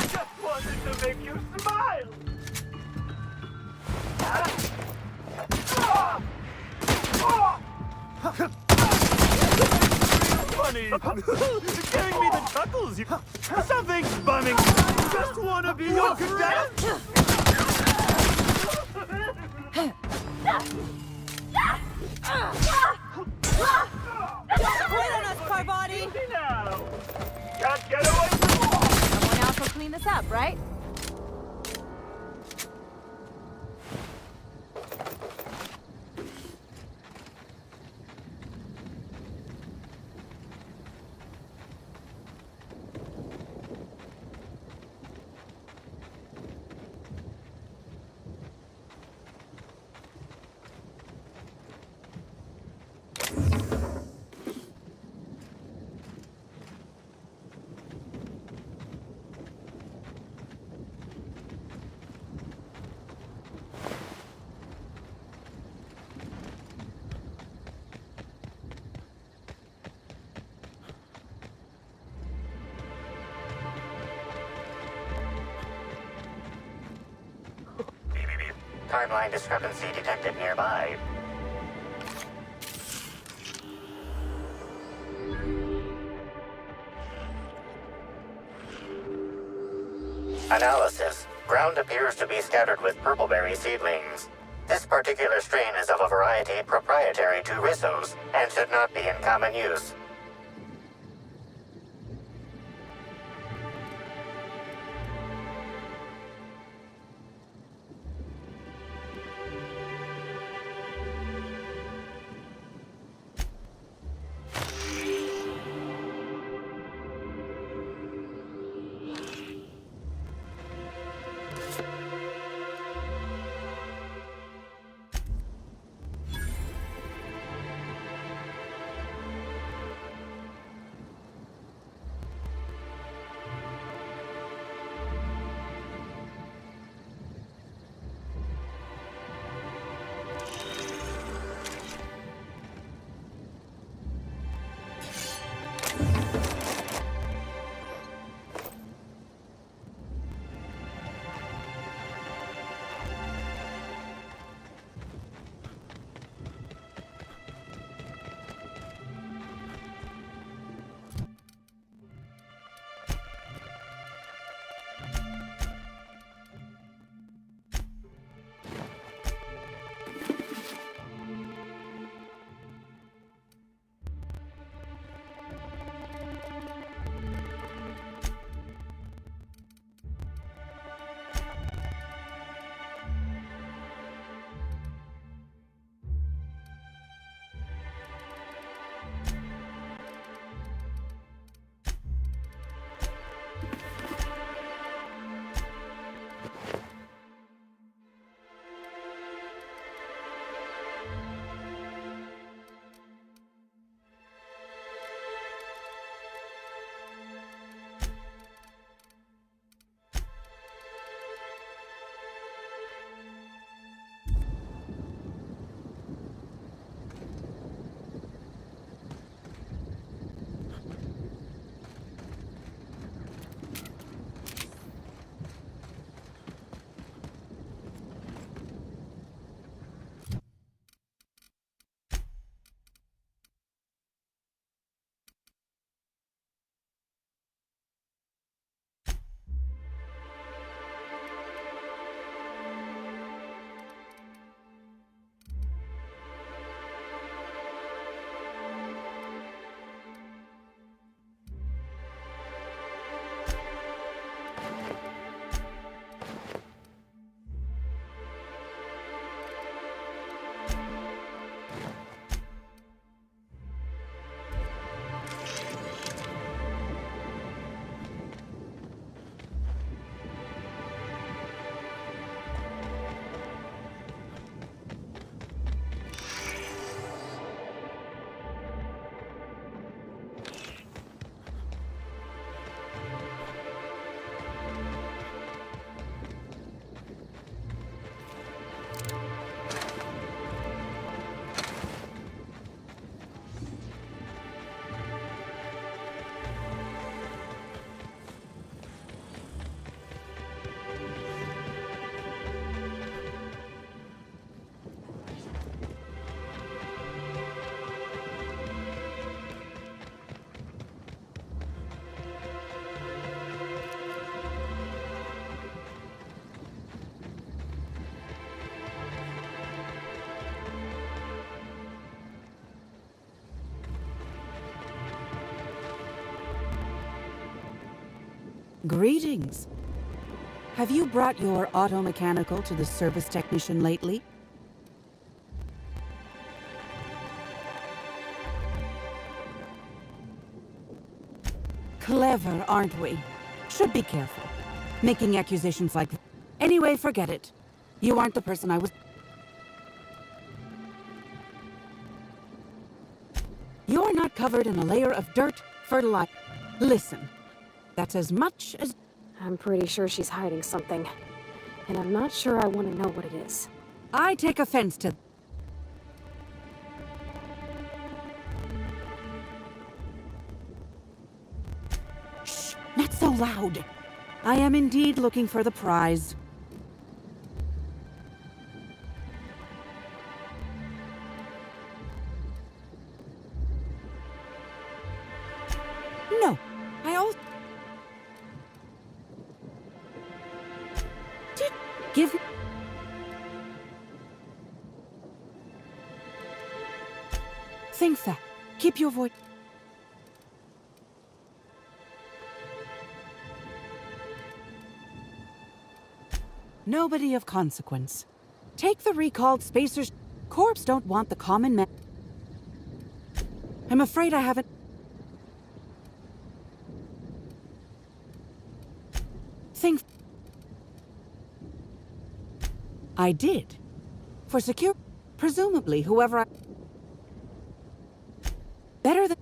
just wanted to make you smile. Funny. Giving me the chuckles. Something's bumming. Just wanna be your cadet. Quit on us, Parbody! Now. Can't get away from Someone else will clean this up, right? Timeline discrepancy detected nearby. Analysis. Ground appears to be scattered with purpleberry seedlings. This particular strain is of a variety proprietary to Rissos and should not be in common use. Greetings. Have you brought your auto mechanical to the service technician lately? Clever, aren't we? Should be careful. Making accusations like that. Anyway, forget it. You aren't the person I was... You're not covered in a layer of dirt, fertilizer. Listen, that's as much as... I'm pretty sure she's hiding something. And I'm not sure I want to know what it is. I take offense to... Shh, not so loud. I am indeed looking for the prize. No, I also... Give... Think fast. Keep your voice... Nobody of consequence. Take the recalled spacers. Corps don't want the common man. I'm afraid I haven't... Think... I did. For secure... Presumably, whoever I... Better than...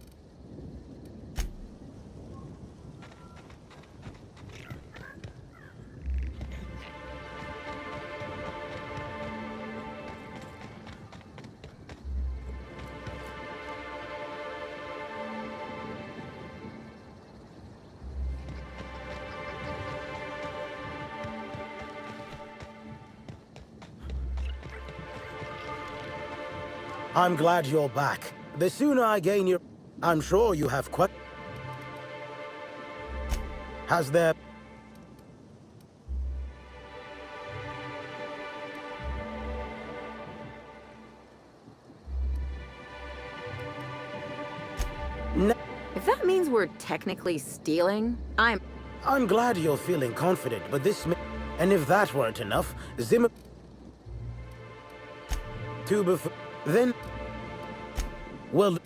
I'm glad you're back. The sooner I gain your... I'm sure you have quite... Has there... No. If that means we're technically stealing, I'm glad you're feeling confident, but this... And if that weren't enough, Zimmer... Two before... Then... Well...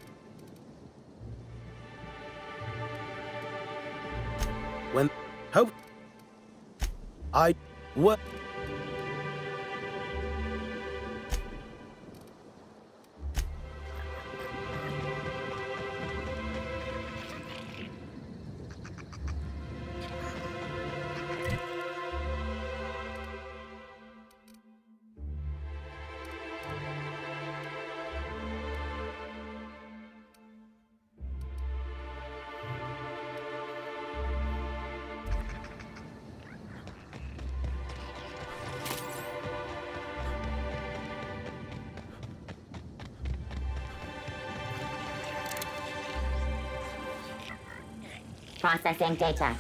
When... Hope... I... What... Processing data.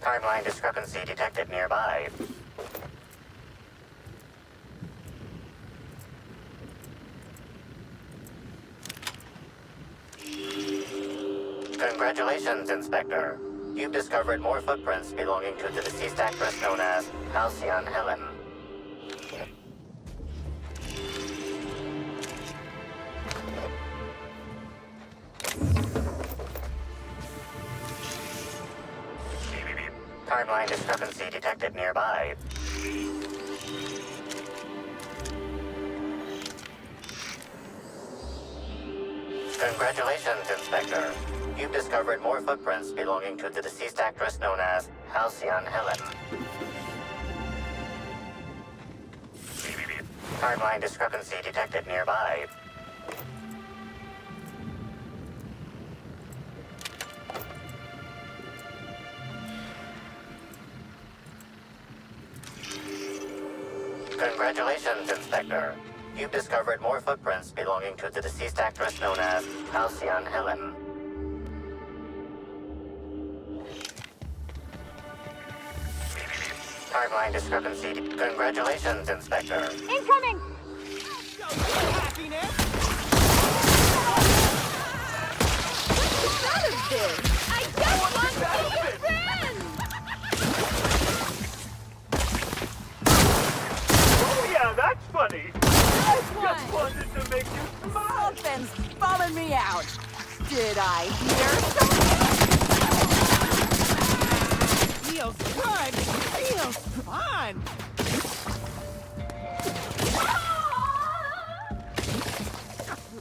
Timeline discrepancy detected nearby. Congratulations, Inspector. You've discovered more footprints belonging to the deceased actress known as Halcyon Helen. Timeline discrepancy detected nearby. Congratulations, Inspector. You've discovered more footprints belonging to the deceased actress known as Halcyon Helen. Timeline discrepancy detected nearby. Congratulations, Inspector. You've discovered more footprints belonging to the deceased actress known as Halcyon Helen. Timeline discrepancy. Congratulations, Inspector. Incoming! None of this! I just want to be your friend! Oh yeah, that's funny. I just wanted to make you smile. Something's bumming me out. Did I hear something? Feels good. Feels fun.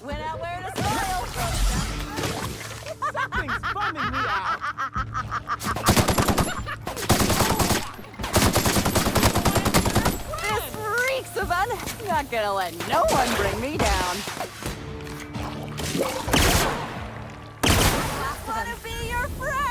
Went out wearing a smile. Something's bumming me out. This reeks of not gonna let no one bring me down. I wanna be your friend!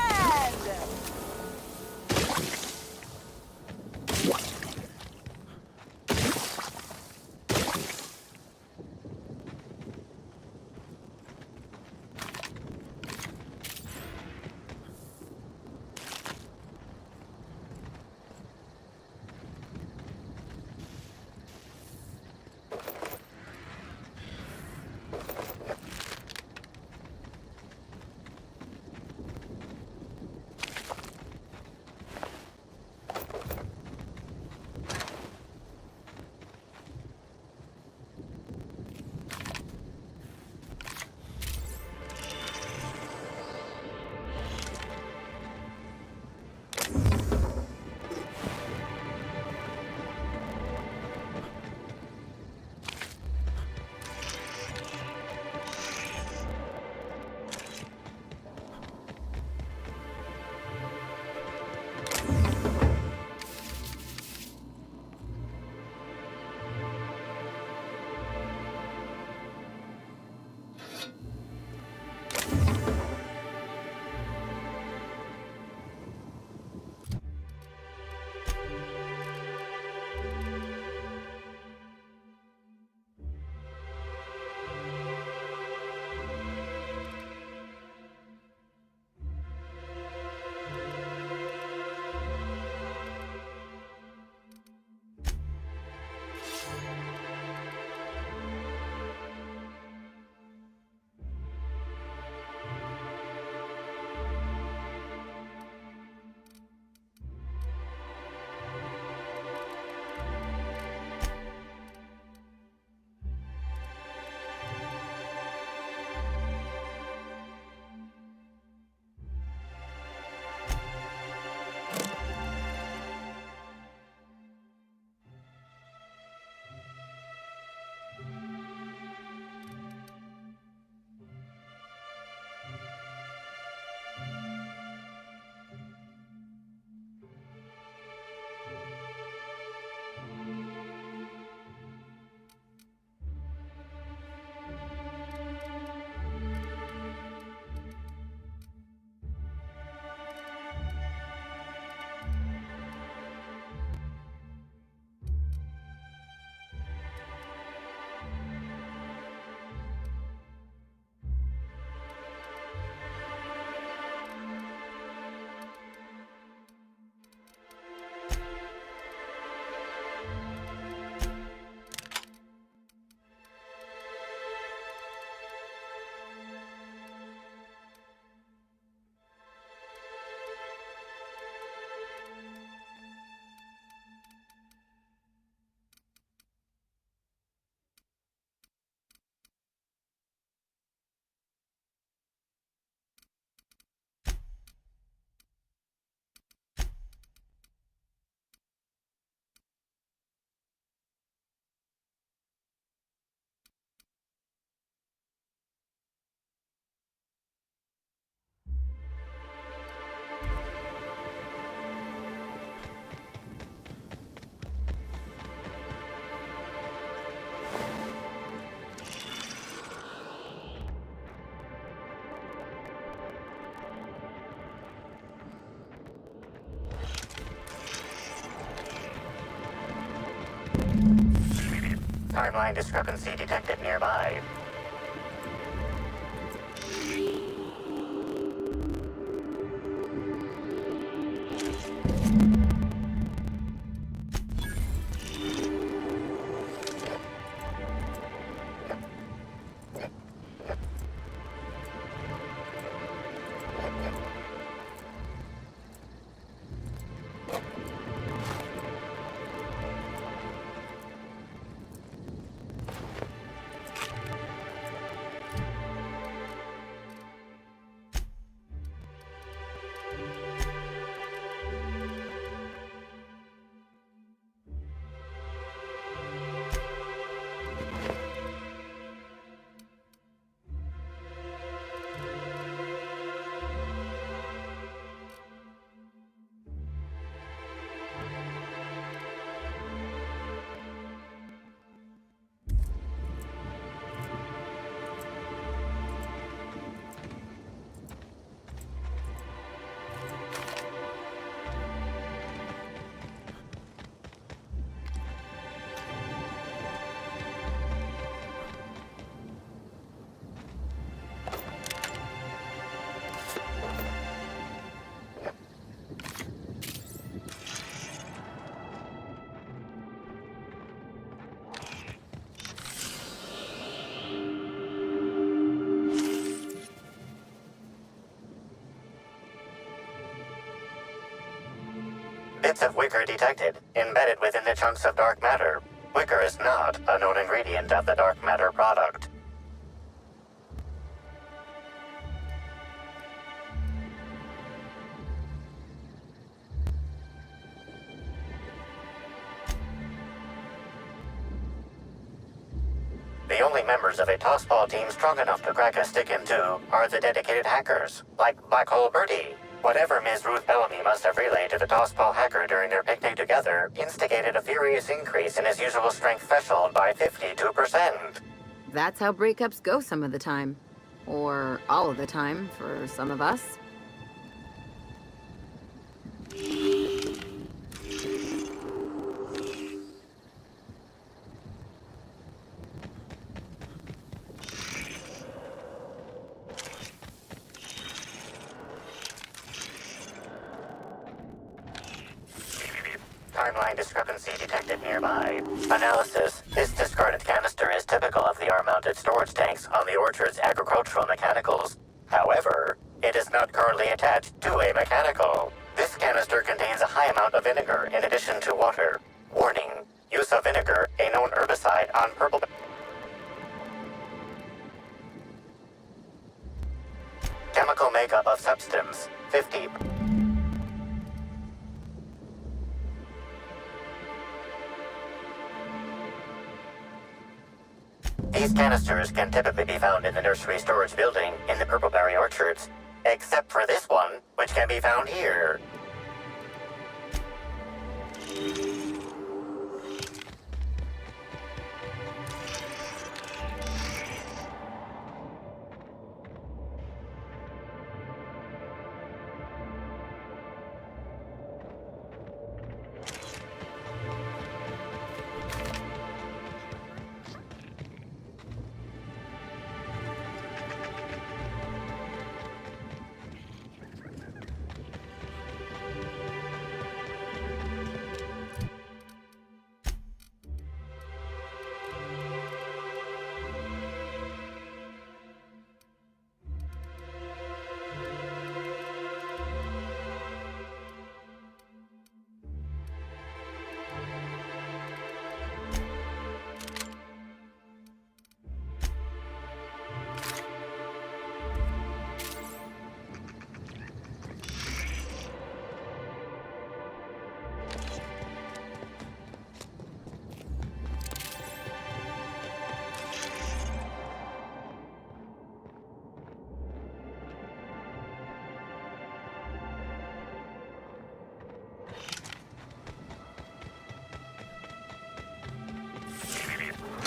Timeline discrepancy detected nearby. Bits of wicker detected, embedded within the chunks of dark matter. Wicker is not a known ingredient of the dark matter product. The only members of a tossball team strong enough to crack a stick in two are the dedicated hackers, like Black Hole Birdie. Whatever Ms. Ruth Bellamy must have relayed to the tossball hacker during their picnic together instigated a furious increase in his usual strength threshold by 52%. That's how breakups go some of the time. Or all of the time, for some of us. Timeline discrepancy detected nearby. Analysis. This discarded canister is typical of the R-mounted storage tanks on the orchard's agricultural mechanicals. However, it is not currently attached to a mechanical. This canister contains a high amount of vinegar in addition to water. Warning. Use of vinegar, a known herbicide on purple... Chemical makeup of substance. 50... These canisters can typically be found in the nursery storage building in the Purpleberry Orchards, except for this one, which can be found here.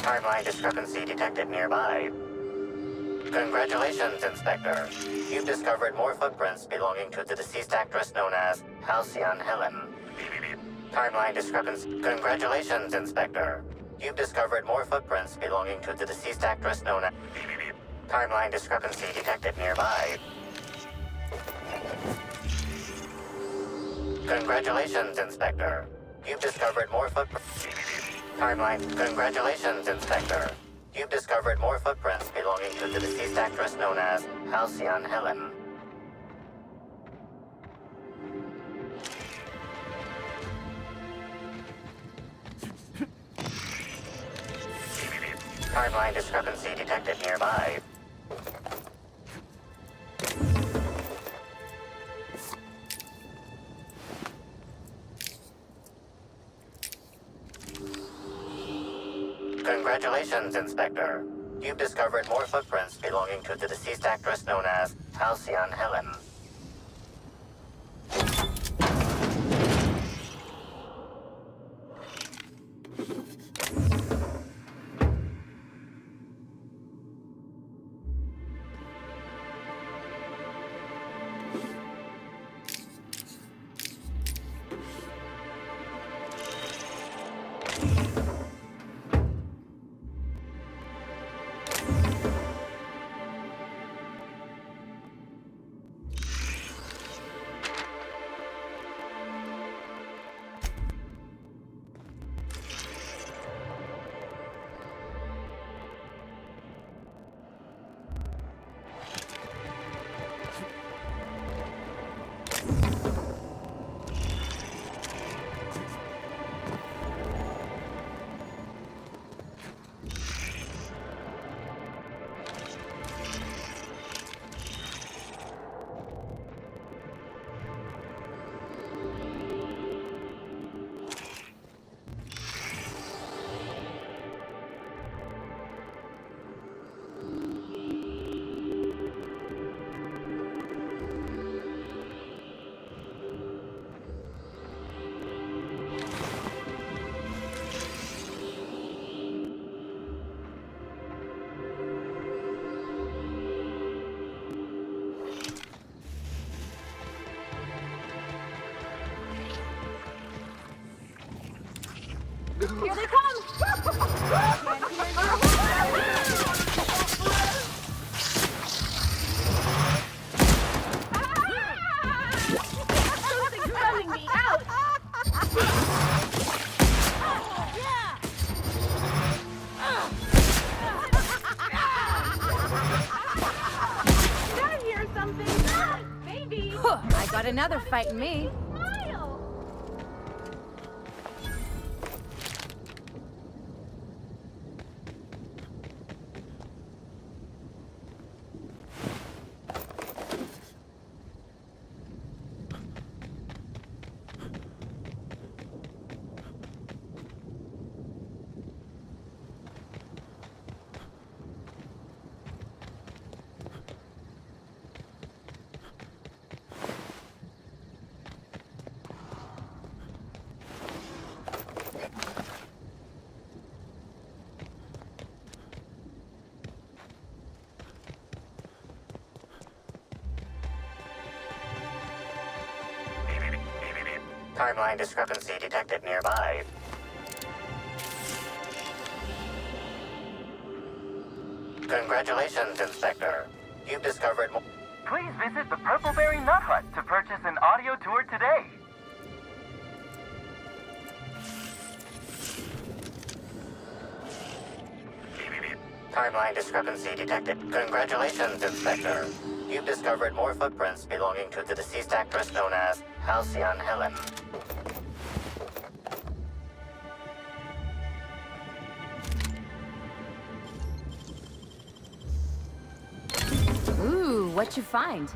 Timeline discrepancy detected nearby. Congratulations, Inspector. You've discovered more footprints belonging to the deceased actress known as Halcyon Helen. Timeline discrepancy. Congratulations, Inspector. You've discovered more footprints belonging to the deceased actress known as... Timeline discrepancy detected nearby. Congratulations, Inspector. You've discovered more footprints... Timeline. Congratulations, Inspector. You've discovered more footprints belonging to the deceased actress known as Halcyon Helen. Timeline discrepancy detected nearby. Congratulations, Inspector. You've discovered more footprints belonging to the deceased actress known as Halcyon Helen. Here they come! Something's running me out! Did I hear something? Baby! I got another fight in me. Timeline discrepancy detected nearby. Congratulations, Inspector. You've discovered more. Please visit the Purpleberry Nut Hut to purchase an audio tour today. Timeline discrepancy detected. Congratulations, Inspector. You've discovered more footprints belonging to the deceased actress known as Halcyon Helen. Ooh, what you find?